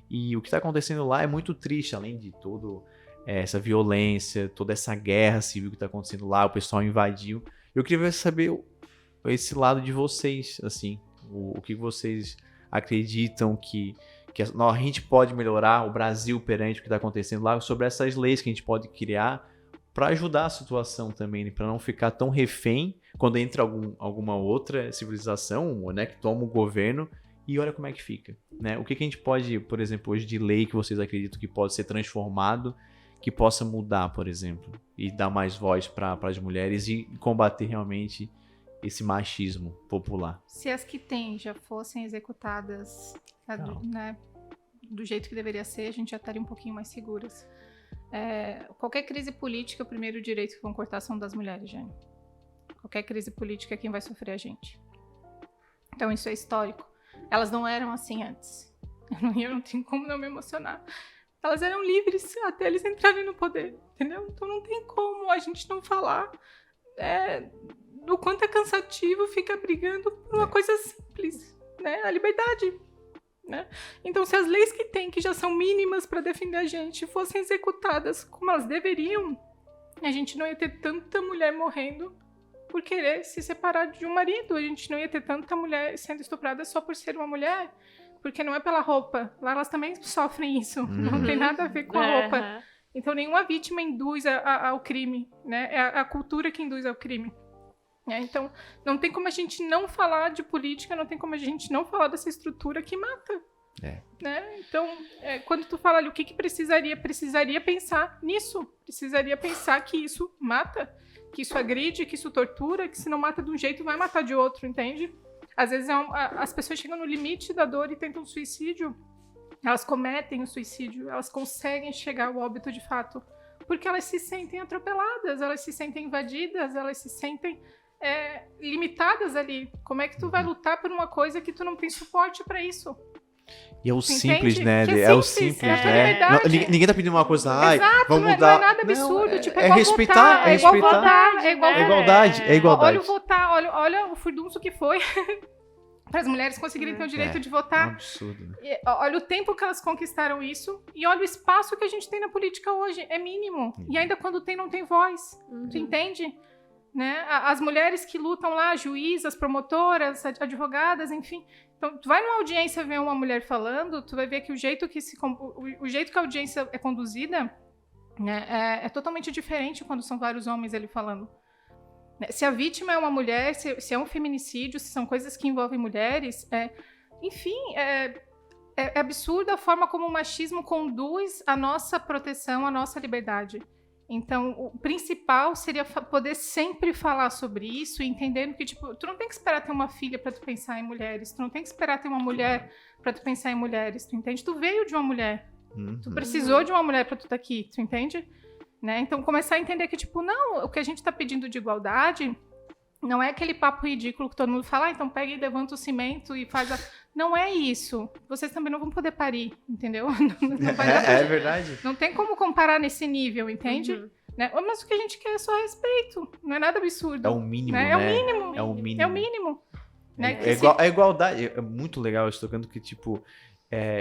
E o que está acontecendo lá é muito triste, além de toda essa violência, toda essa guerra civil que está acontecendo lá, o pessoal invadiu. Eu queria saber esse lado de vocês, assim, o que vocês acreditam que a gente pode melhorar, o Brasil perante o que está acontecendo lá, sobre essas leis que a gente pode criar para ajudar a situação também, né? Para não ficar tão refém quando entra alguma outra civilização, né, que toma o governo, e olha como é que fica, né? O que a gente pode, por exemplo, hoje de lei que vocês acreditam que pode ser transformado, que possa mudar, por exemplo, e dar mais voz para as mulheres e combater realmente esse machismo popular? Se as que tem já fossem executadas, né, do jeito que deveria ser, a gente já estaria um pouquinho mais seguras. Qualquer crise política, o primeiro direito que vão cortar são das mulheres, Jane. Qualquer crise política, quem vai sofrer é a gente. Então isso é histórico. Elas não eram assim antes. Eu não tenho como não me emocionar. Elas eram livres até eles entrarem no poder, entendeu? Então não tem como a gente não falar do quanto é cansativo ficar brigando por uma coisa simples, né? A liberdade, né? Então, se as leis que tem, que já são mínimas para defender a gente, fossem executadas como elas deveriam, a gente não ia ter tanta mulher morrendo por querer se separar de um marido. A gente não ia ter tanta mulher sendo estuprada só por ser uma mulher, porque não é pela roupa. Lá elas também sofrem isso. Não tem nada a ver com a roupa. Então, nenhuma vítima induz ao crime, né? É a cultura que induz ao crime. Então, não tem como a gente não falar de política, não tem como a gente não falar dessa estrutura que mata. Né? Então, quando tu fala ali o que precisaria pensar nisso. Precisaria pensar que isso mata, que isso agride, que isso tortura, que se não mata de um jeito, vai matar de outro, entende? Às vezes as pessoas chegam no limite da dor e tentam suicídio. Elas cometem o suicídio, elas conseguem chegar ao óbito de fato, porque elas se sentem atropeladas, elas se sentem invadidas, elas se sentem limitadas ali. Como é que tu vai lutar por uma coisa que tu não tem suporte para isso? E é o simples, Entende? né? Que É o simples, simples, é a né? liberdade. Ninguém tá pedindo uma coisa, ai, Exato, vamos não é mudar. nada absurdo, Não, tipo, é igual respeitar, votar, é igual respeitar. votar, é igual É igualdade, é igualdade. Olha o votar, olha o furdunço que foi para as mulheres conseguirem ter o direito de É um votar. absurdo, né? Olha o tempo que elas conquistaram isso e olha o espaço que a gente tem na política hoje. É mínimo. E ainda quando tem, não tem voz. Tu entende? Né? As mulheres que lutam lá, juízas, promotoras, advogadas, enfim. Então, tu vai numa audiência ver uma mulher falando, tu vai ver que o jeito que a audiência é conduzida, né, é totalmente diferente quando são vários homens ali falando. Se a vítima é uma mulher, se é um feminicídio, se são coisas que envolvem mulheres, enfim, é absurda a forma como o machismo conduz a nossa proteção, a nossa liberdade. Então, o principal seria poder sempre falar sobre isso, entendendo que, tipo, tu não tem que esperar ter uma filha para tu pensar em mulheres, tu não tem que esperar ter uma mulher para tu pensar em mulheres, tu entende? Tu veio de uma mulher, tu precisou de uma mulher para tu estar aqui, tu entende? Né? Então, começar a entender que, tipo, não, o que a gente tá pedindo de igualdade não é aquele papo ridículo que todo mundo fala, então pega e levanta o cimento e faz a... Não é isso. Vocês também não vão poder parir, entendeu? É verdade. Não tem como comparar nesse nível, entende? Né? Mas o que a gente quer é só respeito. Não é nada absurdo. É o mínimo, né? né? É o mínimo. É o mínimo. É o mínimo. Né? É igualdade. É muito legal isso, tocando que, tipo...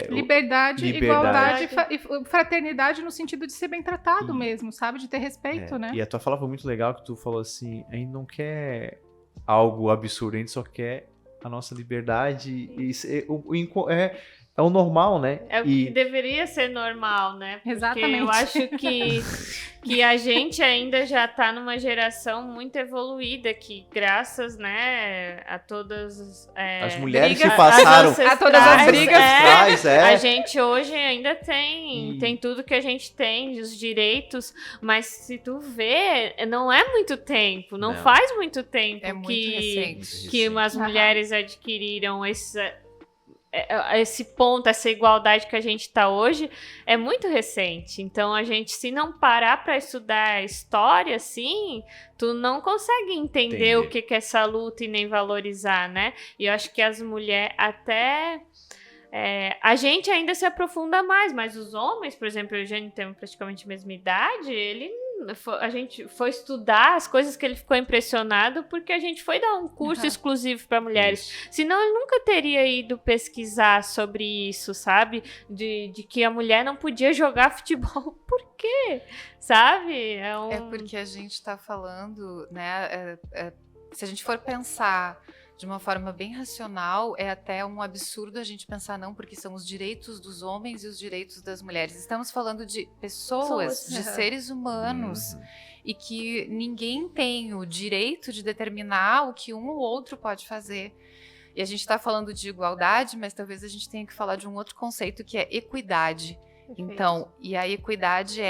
Liberdade, igualdade e fraternidade no sentido de ser bem tratado mesmo, sabe? De ter respeito, né? E a tua fala foi muito legal, que tu falou assim, a gente não quer algo absurdo, a gente só quer a nossa liberdade e é o normal, né? É o que deveria ser normal, né? Porque Exatamente. eu acho que a gente ainda já tá numa geração muito evoluída, que graças, né, a todas as mulheres brigas, que passaram a todas as brigas, a gente hoje ainda tem tudo que a gente tem, os direitos, mas se tu vê, não é muito tempo, não faz muito tempo muito recente. que as mulheres adquiriram esse ponto, essa igualdade que a gente está hoje, é muito recente. Então, a gente, se não parar para estudar história, assim, tu não consegue entender o que é essa luta e nem valorizar, né? E eu acho que as mulheres até... a gente ainda se aprofunda mais, mas os homens, por exemplo, o Eugênio tem praticamente a mesma idade, a gente foi estudar as coisas que ele ficou impressionado porque a gente foi dar um curso exclusivo para mulheres. Senão ele nunca teria ido pesquisar sobre isso, sabe? De que a mulher não podia jogar futebol. Por quê? Sabe? É porque a gente está falando, né? Se a gente for pensar de uma forma bem racional, é até um absurdo a gente pensar não, porque são os direitos dos homens e os direitos das mulheres. Estamos falando de pessoas, de seres humanos, e que ninguém tem o direito de determinar o que um ou outro pode fazer. E a gente está falando de igualdade, mas talvez a gente tenha que falar de um outro conceito que é equidade. Perfeito. Então, e a equidade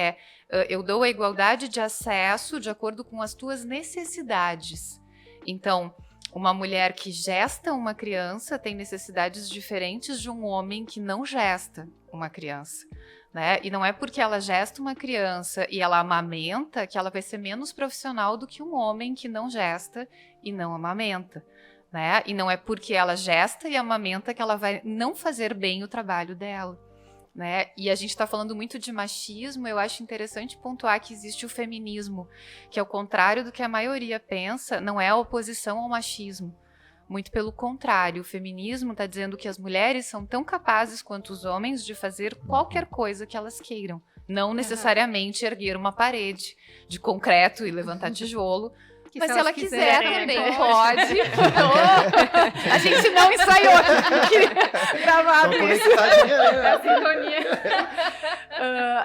eu dou a igualdade de acesso de acordo com as tuas necessidades. Então, uma mulher que gesta uma criança tem necessidades diferentes de um homem que não gesta uma criança, né? E não é porque ela gesta uma criança e ela amamenta que ela vai ser menos profissional do que um homem que não gesta e não amamenta, né? E não é porque ela gesta e amamenta que ela vai não fazer bem o trabalho dela, né? E a gente está falando muito de machismo. Eu acho interessante pontuar que existe o feminismo, que ao contrário do que a maioria pensa, não é a oposição ao machismo. Muito pelo contrário, o feminismo está dizendo que as mulheres são tão capazes quanto os homens de fazer qualquer coisa que elas queiram. Não necessariamente erguer uma parede de concreto e levantar tijolo, mas se ela quiser também pode. A gente não ensaiou, queria gravar isso. A sintonia.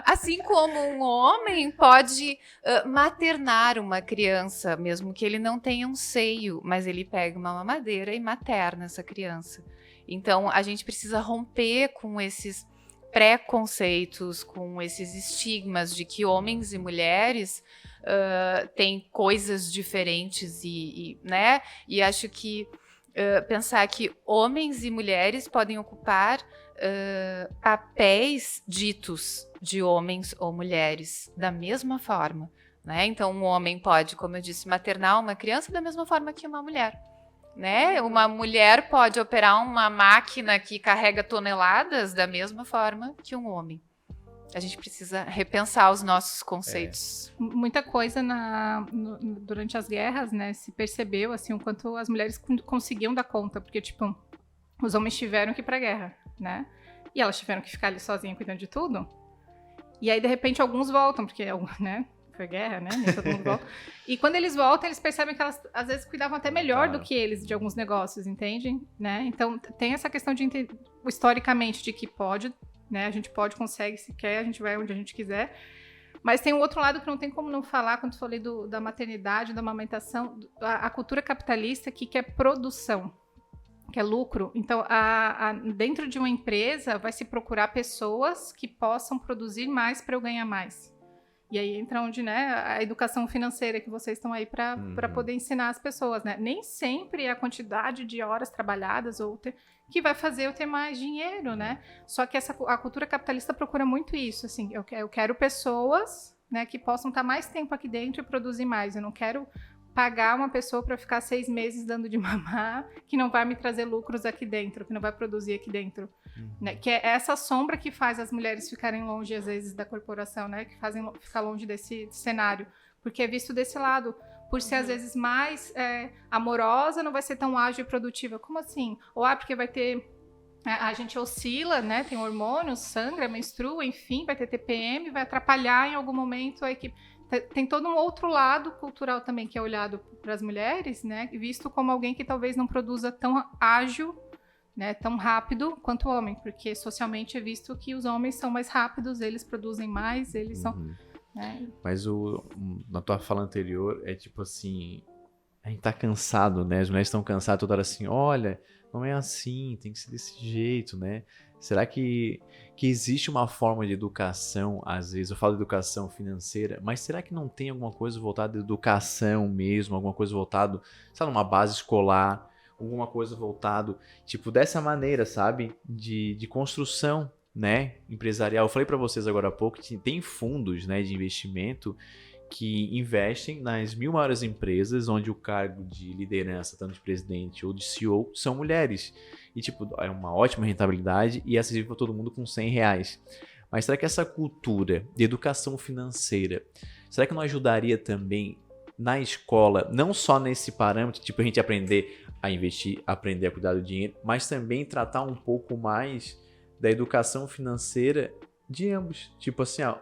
Assim como um homem pode maternar uma criança, mesmo que ele não tenha um seio, mas ele pega uma mamadeira e materna essa criança. Então, a gente precisa romper com esses preconceitos, com esses estigmas de que homens e mulheres têm coisas diferentes né? E acho que pensar que homens e mulheres podem ocupar papéis ditos de homens ou mulheres da mesma forma, né? Então, um homem pode, como eu disse, maternar uma criança da mesma forma que uma mulher, né? Uma mulher pode operar uma máquina que carrega toneladas da mesma forma que um homem. A gente precisa repensar os nossos conceitos. Muita coisa durante as guerras, né, se percebeu, assim, o quanto as mulheres conseguiam dar conta, porque, tipo, os homens tiveram que ir pra guerra, né, e elas tiveram que ficar ali sozinhas cuidando de tudo, e aí, de repente, alguns voltam, porque, né, foi guerra, né, nem todo mundo volta, e quando eles voltam, eles percebem que elas, às vezes, cuidavam até melhor do que eles de alguns negócios, entende? Né, então, tem essa questão de entender, historicamente, de que pode, né, a gente pode, consegue, se quer, a gente vai onde a gente quiser. Mas tem um outro lado que não tem como não falar, quando eu falei da maternidade, da amamentação, a cultura capitalista que quer produção, que é lucro. Então, dentro de uma empresa, vai se procurar pessoas que possam produzir mais para eu ganhar mais. E aí entra onde, né, a educação financeira que vocês estão aí para poder ensinar as pessoas, né? Nem sempre é a quantidade de horas trabalhadas que vai fazer eu ter mais dinheiro, né? Só que a cultura capitalista procura muito isso, assim, eu quero pessoas, né, que possam estar mais tempo aqui dentro e produzir mais. Eu não quero pagar uma pessoa para ficar 6 meses dando de mamar, que não vai me trazer lucros aqui dentro, que não vai produzir aqui dentro. Né? Que é essa sombra que faz as mulheres ficarem longe, às vezes, da corporação, né? Que fazem ficar longe desse cenário. Porque é visto desse lado. Por ser, às vezes, mais amorosa, não vai ser tão ágil e produtiva. Como assim? Ou porque vai ter... A gente oscila, né? Tem hormônios, sangra, menstrua, enfim, vai ter TPM, vai atrapalhar em algum momento a equipe. Tem todo um outro lado cultural também que é olhado para as mulheres, né? Visto como alguém que talvez não produza tão ágil, né, tão rápido quanto o homem. Porque socialmente é visto que os homens são mais rápidos, eles produzem mais, eles são... Mas na tua fala anterior é tipo assim, a gente tá cansado, né? As mulheres estão cansadas toda hora assim, olha, não é assim, tem que ser desse jeito, né? Será que existe uma forma de educação, às vezes, eu falo de educação financeira, mas será que não tem alguma coisa voltada à educação mesmo, alguma coisa voltada, sabe, uma base escolar, alguma coisa voltada, tipo, dessa maneira, sabe, de construção, né, empresarial. Eu falei para vocês agora há pouco que tem fundos, né, de investimento que investem nas 1000 maiores empresas onde o cargo de liderança, tanto de presidente ou de CEO, são mulheres. E, tipo, é uma ótima rentabilidade e é acessível para todo mundo com R$100. Mas será que essa cultura de educação financeira, será que não ajudaria também na escola, não só nesse parâmetro, tipo, a gente aprender a investir, aprender a cuidar do dinheiro, mas também tratar um pouco mais da educação financeira de ambos. Tipo assim, ó,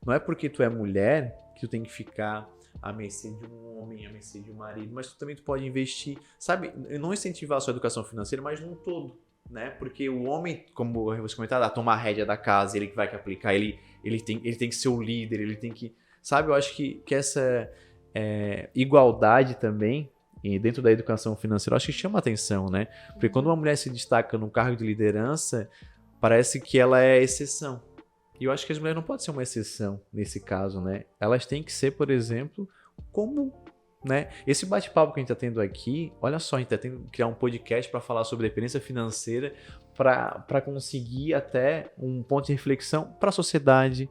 não é porque tu é mulher que tu tem que ficar à mercê de um homem, à mercê de um marido, mas tu também pode investir, sabe? Não incentivar a sua educação financeira, mas num todo, né? Porque o homem, como você comentou, tomar a rédea da casa, ele que vai aplicar, ele tem que ser o líder, ele tem que... Sabe? Eu acho que essa igualdade também, dentro da educação financeira, eu acho que chama atenção, né? Porque quando uma mulher se destaca num cargo de liderança, parece que ela é exceção. E eu acho que as mulheres não podem ser uma exceção nesse caso, né? Elas têm que ser, por exemplo, comum, né? Esse bate-papo que a gente está tendo aqui, olha só, a gente está tendo que criar um podcast para falar sobre dependência financeira, para conseguir até um ponto de reflexão para a sociedade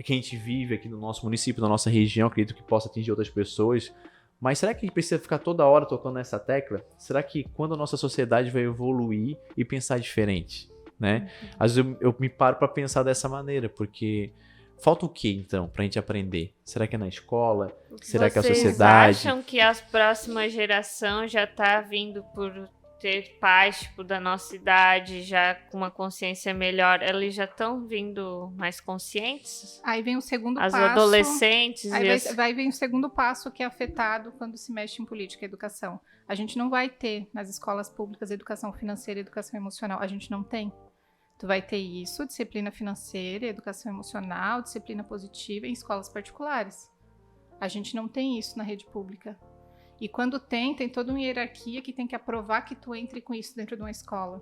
que a gente vive aqui no nosso município, na nossa região, acredito que possa atingir outras pessoas. Mas será que a gente precisa ficar toda hora tocando nessa tecla? Será que quando a nossa sociedade vai evoluir e pensar diferente? Né? Às vezes eu me paro para pensar dessa maneira, porque falta o que então pra gente aprender? Será que é na escola? Será que é a sociedade? Vocês acham que a próxima geração já tá vindo por ter pais tipo, da nossa idade, já com uma consciência melhor, eles já estão vindo mais conscientes? Aí vem o segundo passo. As adolescentes. Aí vai vir o segundo passo que é afetado quando se mexe em política e educação. A gente não vai ter nas escolas públicas educação financeira e educação emocional. A gente não tem. Tu vai ter isso, disciplina financeira, educação emocional, disciplina positiva em escolas particulares. A gente não tem isso na rede pública. E quando tem toda uma hierarquia que tem que aprovar que tu entre com isso dentro de uma escola.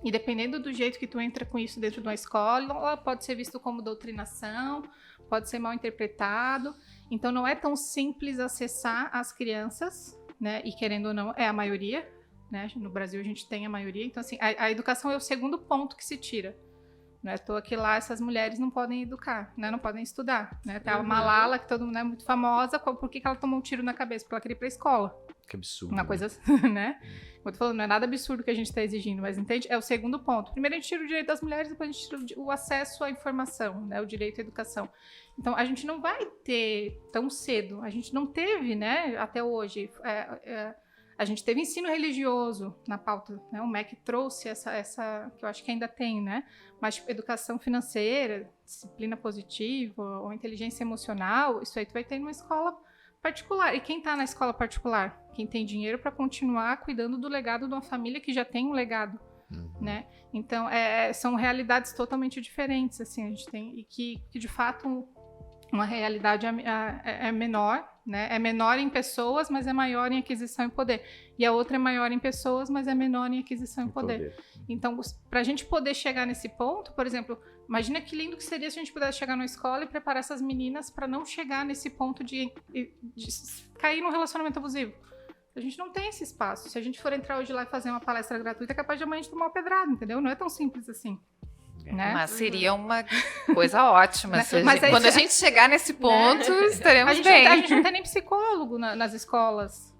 E dependendo do jeito que tu entra com isso dentro de uma escola, pode ser visto como doutrinação, pode ser mal interpretado. Então não é tão simples acessar as crianças, né? E querendo ou não, é a maioria, né? No Brasil a gente tem a maioria. Então assim, a educação é o segundo ponto que se tira. Não é à toa que lá essas mulheres não podem educar, né? Não podem estudar, né? Tem a Malala, que todo mundo é muito famosa, por que ela tomou um tiro na cabeça? Porque ela queria ir pra escola. Que absurdo. Uma coisa, né? Como eu tô falando, não é nada absurdo que a gente está exigindo, mas entende? É o segundo ponto. Primeiro a gente tira o direito das mulheres, depois a gente tira o acesso à informação, né? O direito à educação. Então, a gente não vai ter tão cedo, a gente não teve, né, até hoje, a gente teve ensino religioso na pauta, né? O MEC trouxe essa que eu acho que ainda tem, né? Mas tipo, educação financeira, disciplina positiva ou inteligência emocional, isso aí tu vai ter numa escola particular. E quem está na escola particular? Quem tem dinheiro para continuar cuidando do legado de uma família que já tem um legado, né? Então, são realidades totalmente diferentes, assim, a gente tem, e que de fato uma realidade é menor, né? É menor em pessoas, mas é maior em aquisição e poder. E a outra é maior em pessoas, mas é menor em aquisição e poder. Então, para a gente poder chegar nesse ponto, por exemplo, imagina que lindo que seria se a gente pudesse chegar na escola e preparar essas meninas para não chegar nesse ponto de cair num relacionamento abusivo. A gente não tem esse espaço. Se a gente for entrar hoje lá e fazer uma palestra gratuita, é capaz de amanhã a gente tomar uma pedrada, entendeu? Não é tão simples assim. Né? Mas seria uma coisa ótima. Quando a gente chegar nesse ponto, estaremos bem. A gente não tem nem psicólogo nas escolas.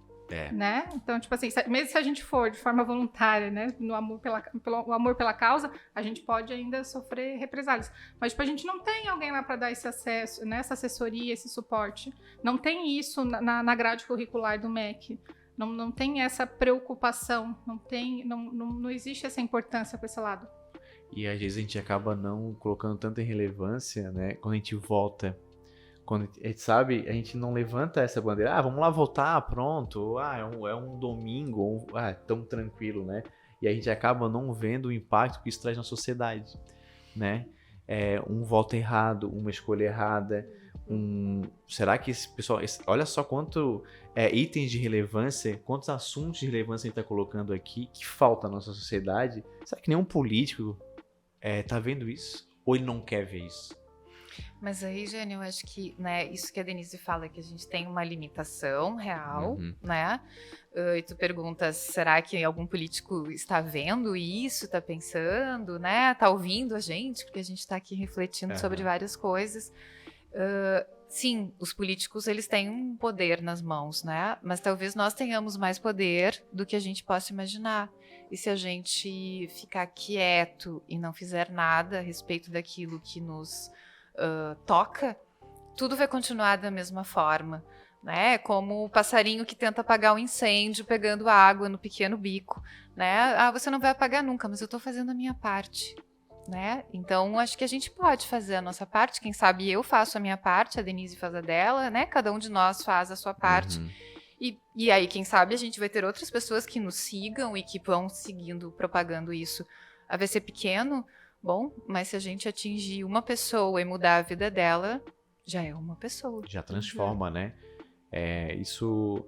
Né? Então, tipo assim, mesmo se a gente for de forma voluntária, né, no amor pelo amor pela causa, a gente pode ainda sofrer represálias. Mas, tipo, a gente não tem alguém lá para dar esse acesso, né, essa assessoria, esse suporte. Não tem isso na grade curricular do MEC. Não tem essa preocupação. Não existe essa importância para esse lado. E às vezes a gente acaba não colocando tanta relevância, né? Quando a gente volta, quando a gente sabe, a gente não levanta essa bandeira. Vamos lá votar, pronto. É um domingo, tão tranquilo, né? E a gente acaba não vendo o impacto que isso traz na sociedade, né? Um voto errado, uma escolha errada. Será que esse pessoal... olha só quanto itens de relevância, quantos assuntos de relevância a gente está colocando aqui que falta na nossa sociedade. Será que nenhum político tá vendo isso? Ou ele não quer ver isso? Mas aí, Jane, eu acho que, né, isso que a Denise fala, que a gente tem uma limitação real, né? E tu perguntas, será que algum político está vendo isso, está pensando, né? Está ouvindo a gente? Porque a gente está aqui refletindo sobre várias coisas. Sim, os políticos, eles têm um poder nas mãos, né? Mas talvez nós tenhamos mais poder do que a gente possa imaginar. E se a gente ficar quieto e não fizer nada a respeito daquilo que nos toca, tudo vai continuar da mesma forma, né? Como o passarinho que tenta apagar o incêndio pegando água no pequeno bico, né? Você não vai apagar nunca, mas eu estou fazendo a minha parte. Né? Então, acho que a gente pode fazer a nossa parte. Quem sabe eu faço a minha parte, a Denise faz a dela, né? Cada um de nós faz a sua parte. E aí, quem sabe, a gente vai ter outras pessoas que nos sigam e que vão seguindo, propagando isso. Vai ser pequeno, bom, mas se a gente atingir uma pessoa e mudar a vida dela, já é uma pessoa. Já transforma, né? Isso...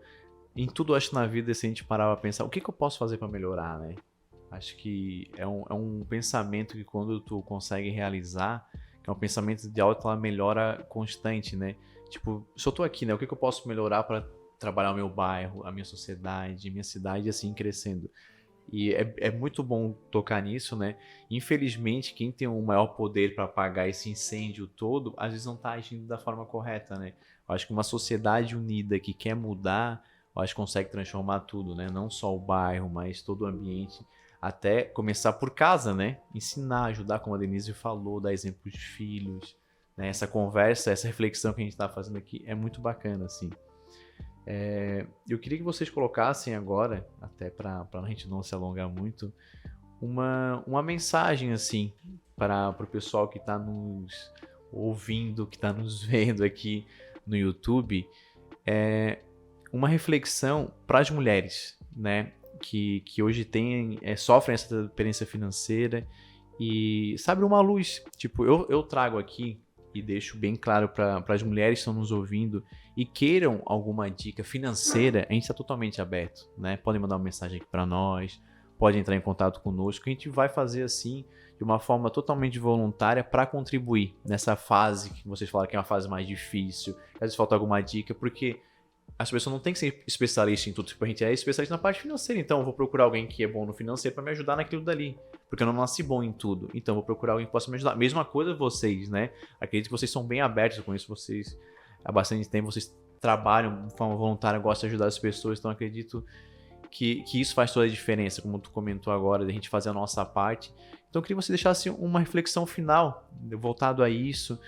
Em tudo, acho, na vida, se a gente parar pra pensar, o que eu posso fazer pra melhorar, né? Acho que é um pensamento que quando tu consegue realizar, que é um pensamento de alta melhora constante, né? Tipo, se eu tô aqui, né? O que eu posso melhorar para trabalhar o meu bairro, a minha sociedade, a minha cidade, assim, crescendo? E é muito bom tocar nisso, né? Infelizmente, quem tem o maior poder para apagar esse incêndio todo, às vezes não tá agindo da forma correta, né? Eu acho que uma sociedade unida que quer mudar, eu acho que consegue transformar tudo, né? Não só o bairro, mas todo o ambiente. Até começar por casa, né? Ensinar, ajudar, como a Denise falou, dar exemplo de filhos, né? Essa conversa, essa reflexão que a gente está fazendo aqui é muito bacana, assim. Eu queria que vocês colocassem agora, até para a gente não se alongar muito, uma mensagem, assim, para o pessoal que está nos ouvindo, que está nos vendo aqui no YouTube, uma reflexão para as mulheres, né? Que hoje sofrem essa dependência financeira e, sabe, uma luz. Tipo, eu trago aqui e deixo bem claro para as mulheres que estão nos ouvindo e queiram alguma dica financeira, a gente está totalmente aberto, né? Podem mandar uma mensagem aqui para nós, podem entrar em contato conosco, a gente vai fazer assim de uma forma totalmente voluntária para contribuir nessa fase que vocês falaram que é uma fase mais difícil, às vezes falta alguma dica, porque as pessoas não têm que ser especialista em tudo. Tipo, a gente é especialista na parte financeira, então eu vou procurar alguém que é bom no financeiro para me ajudar naquilo dali. Porque eu não nasci bom em tudo. Então eu vou procurar alguém que possa me ajudar. Mesma coisa vocês, né? Acredito que vocês são bem abertos com isso. Vocês, há bastante tempo, vocês trabalham de forma voluntária, gostam de ajudar as pessoas, então acredito que isso faz toda a diferença, como tu comentou agora, de a gente fazer a nossa parte. Então eu queria que você deixasse uma reflexão final, voltado a isso,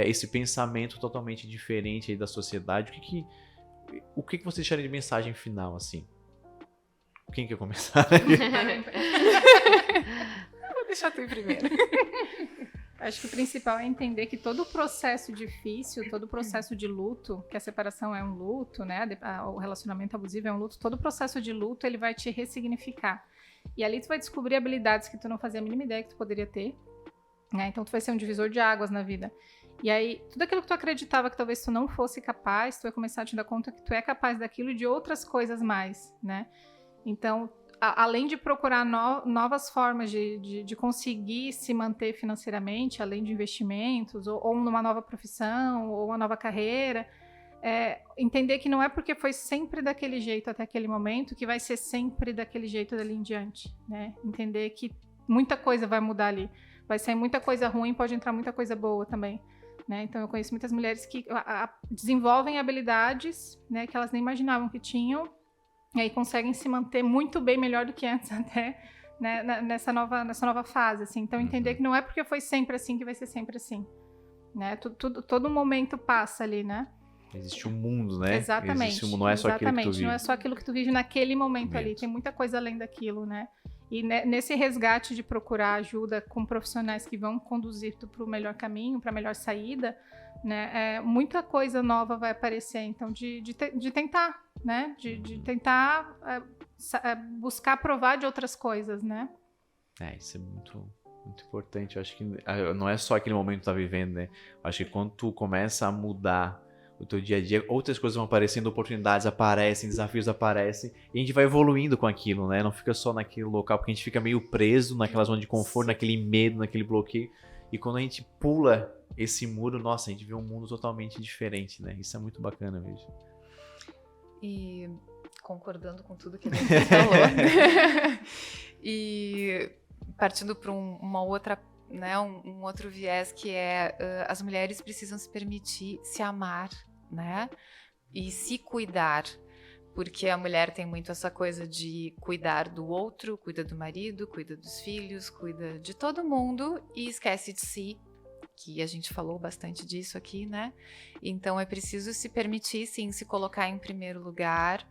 esse pensamento totalmente diferente aí da sociedade. O que você deixaria de mensagem final, assim? Quem quer começar? Vou deixar tu ir primeiro. Acho que o principal é entender que todo o processo difícil, todo o processo de luto, que a separação é um luto, né? O relacionamento abusivo é um luto, todo o processo de luto ele vai te ressignificar. E ali tu vai descobrir habilidades que tu não fazia a mínima ideia que tu poderia ter, né? Então tu vai ser um divisor de águas na vida. E aí, tudo aquilo que tu acreditava que talvez tu não fosse capaz, tu vai começar a te dar conta que tu é capaz daquilo e de outras coisas mais, né? Então, além de procurar novas formas de conseguir se manter financeiramente, além de investimentos, ou numa nova profissão, ou uma nova carreira, entender que não é porque foi sempre daquele jeito até aquele momento que vai ser sempre daquele jeito dali em diante, né? Entender que muita coisa vai mudar ali. Vai sair muita coisa ruim, pode entrar muita coisa boa também, né? Então, eu conheço muitas mulheres que desenvolvem habilidades, né, que elas nem imaginavam que tinham, e aí conseguem se manter muito bem, melhor do que antes até, né, nessa nova fase, assim. Então, entender que não é porque foi sempre assim que vai ser sempre assim, né? Todo momento passa ali, né? Existe um mundo, né? Exatamente. Não é só aquilo que tu vive. Não é só aquilo que tu vive naquele momento ali. Tem muita coisa além daquilo, né? E nesse resgate de procurar ajuda com profissionais que vão conduzir tu para o melhor caminho, para a melhor saída, né? Muita coisa nova vai aparecer. Então, de tentar, né? De tentar buscar provar de outras coisas, né? Isso é muito, muito importante. Eu acho que não é só aquele momento que tu tá vivendo, né? Eu acho que quando tu começa a mudar o teu dia a dia, outras coisas vão aparecendo, oportunidades aparecem, desafios aparecem, e a gente vai evoluindo com aquilo, né? Não fica só naquele local, porque a gente fica meio preso naquela zona de conforto, naquele medo, naquele bloqueio. E quando a gente pula esse muro, nossa, a gente vê um mundo totalmente diferente, né? Isso é muito bacana mesmo. E concordando com tudo que a gente falou, e partindo para uma outra, né, um outro viés que as mulheres precisam se permitir se amar, né, e se cuidar, porque a mulher tem muito essa coisa de cuidar do outro, cuida do marido, cuida dos filhos, cuida de todo mundo e esquece de si, que a gente falou bastante disso aqui, né? Então é preciso se permitir, sim, se colocar em primeiro lugar,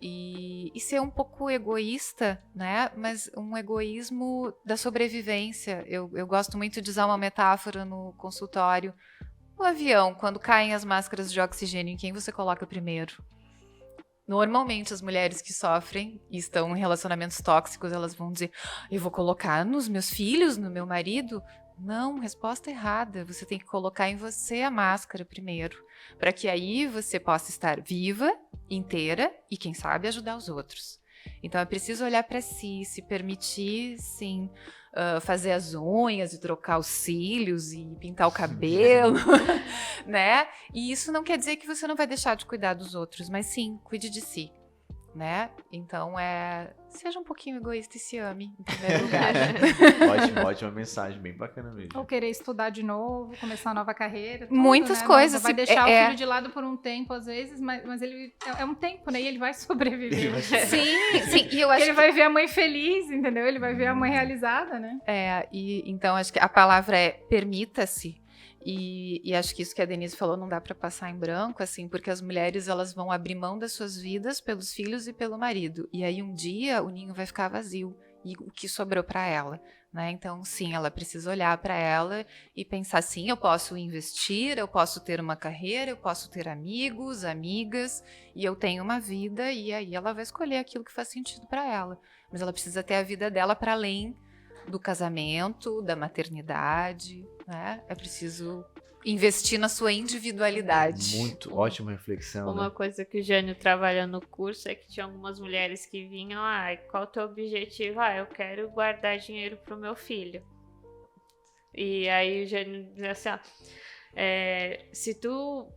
e ser um pouco egoísta, né? Mas um egoísmo da sobrevivência. Eu gosto muito de usar uma metáfora no consultório. No avião, quando caem as máscaras de oxigênio, em quem você coloca primeiro? Normalmente as mulheres que sofrem e estão em relacionamentos tóxicos, elas vão dizer: eu vou colocar nos meus filhos, no meu marido? Não, resposta errada. Você tem que colocar em você a máscara primeiro, para que aí você possa estar viva, inteira e, quem sabe, ajudar os outros. Então é preciso olhar para si, se permitir, sim, fazer as unhas e trocar os cílios e pintar o cabelo, né? E isso não quer dizer que você não vai deixar de cuidar dos outros, mas sim, cuide de si, né? Então seja um pouquinho egoísta e se ame, em primeiro lugar. Ótima mensagem, bem bacana mesmo. Ou querer estudar de novo, começar uma nova carreira. Tudo, muitas né? coisas. Vai deixar o filho de lado por um tempo, às vezes, mas ele é um tempo, né? E ele vai sobreviver. Sim, e eu acho ele vai ver a mãe feliz, entendeu? Ele vai ver a mãe realizada, né? E então acho que a palavra é permita-se. E acho que isso que a Denise falou não dá para passar em branco, assim, porque as mulheres elas vão abrir mão das suas vidas pelos filhos e pelo marido. E aí um dia o ninho vai ficar vazio e o que sobrou para ela, né? Então, sim, ela precisa olhar para ela e pensar assim: eu posso investir, eu posso ter uma carreira, eu posso ter amigos, amigas, e eu tenho uma vida. E aí ela vai escolher aquilo que faz sentido para ela. Mas ela precisa ter a vida dela para além do casamento, da maternidade, né? É preciso investir na sua individualidade. Muito ótima reflexão. Uma coisa que o Jânio trabalha no curso é que tinha algumas mulheres que vinham: qual é o teu objetivo? Eu quero guardar dinheiro pro meu filho. E aí o Jânio diz assim: se tu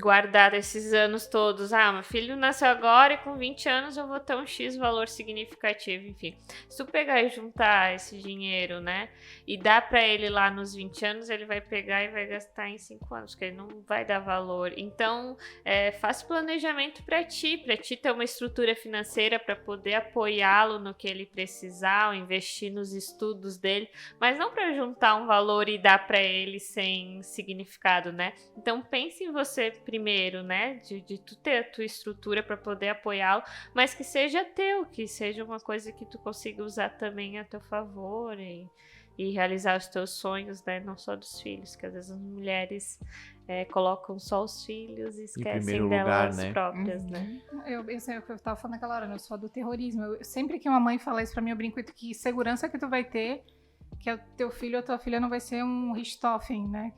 guardado esses anos todos. Meu filho nasceu agora e com 20 anos eu vou ter um X valor significativo, enfim. Se tu pegar e juntar esse dinheiro, né, e dar para ele lá nos 20 anos, ele vai pegar e vai gastar em 5 anos, porque ele não vai dar valor. Então, faça planejamento para ti ter uma estrutura financeira para poder apoiá-lo no que ele precisar, ou investir nos estudos dele, mas não para juntar um valor e dar para ele sem significado, né? Então, pense em você primeiro, né, de tu ter a tua estrutura para poder apoiá-lo, mas que seja teu, que seja uma coisa que tu consiga usar também a teu favor e realizar os teus sonhos, né, não só dos filhos, que às vezes as mulheres colocam só os filhos e esquecem delas próprias, né? Eu tava falando naquela hora, né, eu sou do terrorismo. Sempre que uma mãe fala isso pra mim, eu brinco que segurança que tu vai ter, que o teu filho ou a tua filha não vai ser um Richthofen, né?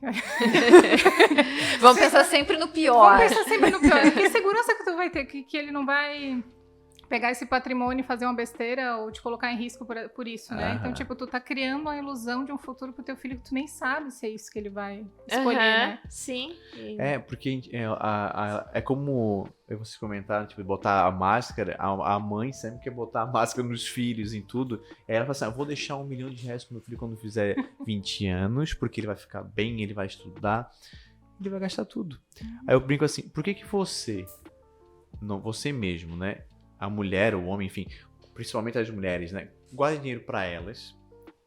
Vamos pensar sempre no pior. Vamos pensar sempre no pior. Que segurança que tu vai ter? Que ele não vai pegar esse patrimônio e fazer uma besteira ou te colocar em risco por isso, né? Então, tipo, tu tá criando uma ilusão de um futuro pro teu filho que tu nem sabe se é isso que ele vai escolher, né? Sim. Porque é como vocês comentaram, tipo, botar a máscara, a mãe sempre quer botar a máscara nos filhos, em tudo. Aí ela fala assim, eu vou deixar R$1 milhão pro meu filho quando fizer 20 anos, porque ele vai ficar bem, ele vai estudar, ele vai gastar tudo. Aí eu brinco assim, por que você, não, você mesmo, né? A mulher, o homem, enfim, principalmente as mulheres, né? Guarde dinheiro pra elas,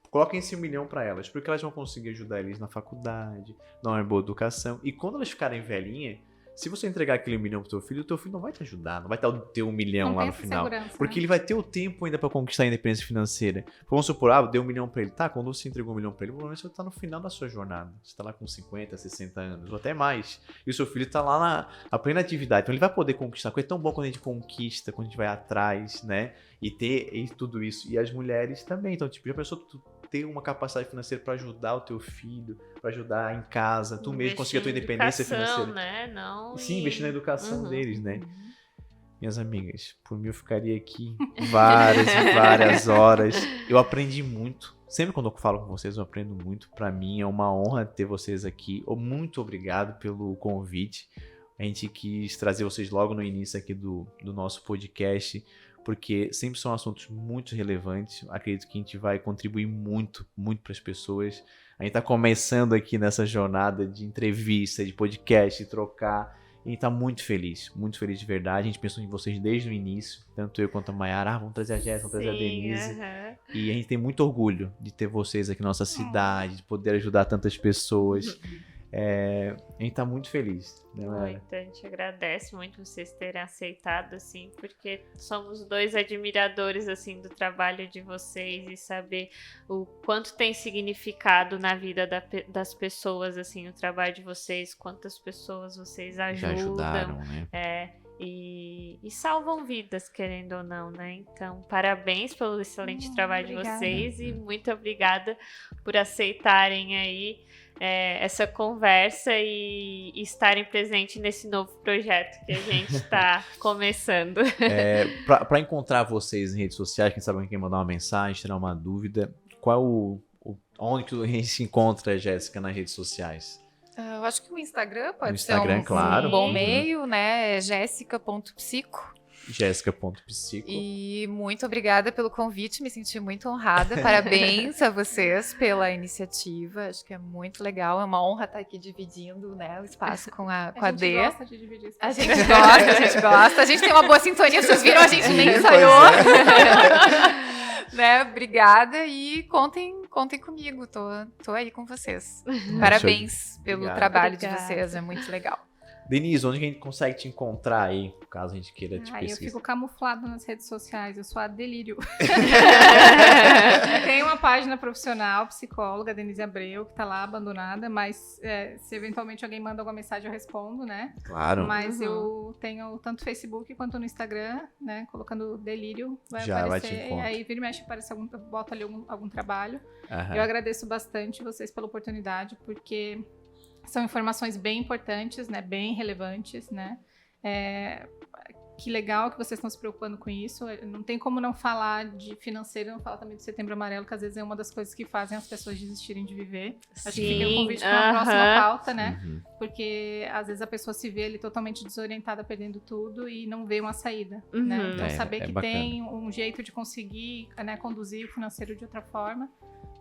coloquem esse 1 milhão pra elas, porque elas vão conseguir ajudar eles na faculdade, dar uma boa educação. E quando elas ficarem velhinhas, se você entregar aquele 1 milhão pro teu filho não vai te ajudar, não vai ter o teu 1 milhão lá no final. Porque ele vai ter o tempo ainda pra conquistar a independência financeira. Vamos supor, deu 1 milhão pra ele. Tá, quando você entregou 1 milhão pra ele, provavelmente você tá no final da sua jornada. Você tá lá com 50, 60 anos, ou até mais. E o seu filho tá lá na plena atividade. Então ele vai poder conquistar. Porque é tão bom quando a gente conquista, quando a gente vai atrás, né? E ter tudo isso. E as mulheres também. Então, tipo, já pensou tu ter uma capacidade financeira para ajudar o teu filho, para ajudar em casa, tu mesmo conseguir a tua independência financeira. Né? Não, sim, investir na educação deles, né? Minhas amigas, por mim eu ficaria aqui várias e várias horas. Eu aprendi muito. Sempre quando eu falo com vocês, eu aprendo muito. Para mim é uma honra ter vocês aqui. Muito obrigado pelo convite. A gente quis trazer vocês logo no início aqui do nosso podcast, porque sempre são assuntos muito relevantes. Acredito que a gente vai contribuir muito, muito para as pessoas. A gente está começando aqui nessa jornada de entrevista, de podcast, de trocar. E a gente está muito feliz de verdade. A gente pensou em vocês desde o início, tanto eu quanto a Mayara. Vamos trazer a Jéssica, vamos trazer a Denise. E a gente tem muito orgulho de ter vocês aqui na nossa cidade, de poder ajudar tantas pessoas. A gente tá muito feliz, né, muito, a gente agradece muito vocês terem aceitado, assim, porque somos dois admiradores, assim, do trabalho de vocês e saber o quanto tem significado na vida das pessoas, assim, o trabalho de vocês, quantas pessoas vocês ajudam. Já ajudaram, né? E salvam vidas, querendo ou não, né? Então, parabéns pelo excelente trabalho de vocês e muito obrigada por aceitarem aí essa conversa e estarem presentes nesse novo projeto que a gente está começando. Para encontrar vocês em redes sociais, quem sabe alguém quer mandar uma mensagem, tirar uma dúvida, onde que a gente se encontra, Jéssica, nas redes sociais? Eu acho que o Instagram pode ser claro. um bom meio, né? É jéssica.psico. Jéssica.psico. E muito obrigada pelo convite, me senti muito honrada. Parabéns a vocês pela iniciativa, acho que é muito legal, é uma honra estar aqui dividindo, né, o espaço com a Dê. A gente gosta de dividir espaço. A gente gosta, a gente tem uma boa sintonia, vocês viram, a gente nem ensaiou. Né, obrigada e contem comigo, tô aí com vocês. Parabéns pelo trabalho de vocês, é muito legal. Denise, onde a gente consegue te encontrar aí, caso a gente queira te pesquisar? Eu fico camuflado nas redes sociais, eu sou a Delírio. Tem uma página profissional, psicóloga, Denise Abreu, que tá lá abandonada, mas se eventualmente alguém manda alguma mensagem eu respondo, né? Claro. Mas eu tenho tanto no Facebook quanto no Instagram, né? Colocando Delírio, vai já aparecer, aí vira e mexe, aparece bota ali algum trabalho. Eu agradeço bastante vocês pela oportunidade, porque são informações bem importantes, né? Bem relevantes, né? que legal que vocês estão se preocupando com isso. Não tem como não falar de financeiro, não falar também do Setembro Amarelo, que às vezes é uma das coisas que fazem as pessoas desistirem de viver. Acho que fica um convite para uma próxima pauta, né? Porque às vezes a pessoa se vê ali totalmente desorientada, perdendo tudo e não vê uma saída, né? Então saber que bacana. tem um jeito de conseguir, né, conduzir o financeiro de outra forma,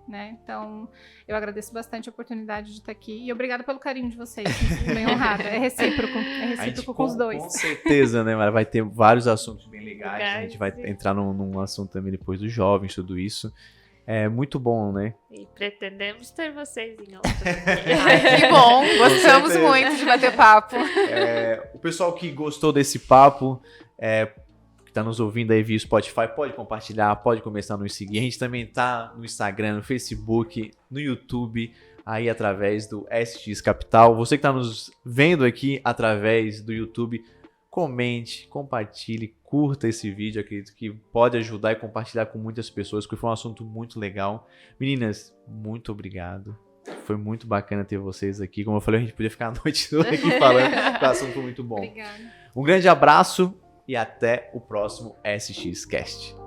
né? Então, eu agradeço bastante a oportunidade de estar aqui e obrigada pelo carinho de vocês. Fico bem honrada. É recíproco com os dois. Com certeza, né, Mara? Vai ter vários assuntos bem legais. A gente vai Sim. entrar num assunto também depois dos jovens, tudo isso. É muito bom, né? E pretendemos ter vocês em outro. Que bom, gostamos certeza. muito de bater papo. O pessoal que gostou desse papo, que tá nos ouvindo aí via Spotify, pode compartilhar, pode começar a nos seguir. A gente também tá no Instagram, no Facebook, no YouTube, aí através do SX Capital. Você que tá nos vendo aqui através do YouTube, comente, compartilhe, curta esse vídeo. Acredito que pode ajudar e compartilhar com muitas pessoas, porque foi um assunto muito legal. Meninas, muito obrigado. Foi muito bacana ter vocês aqui. Como eu falei, a gente podia ficar a noite toda aqui falando, porque o assunto foi muito bom. Obrigada. Um grande abraço e até o próximo SX Cast.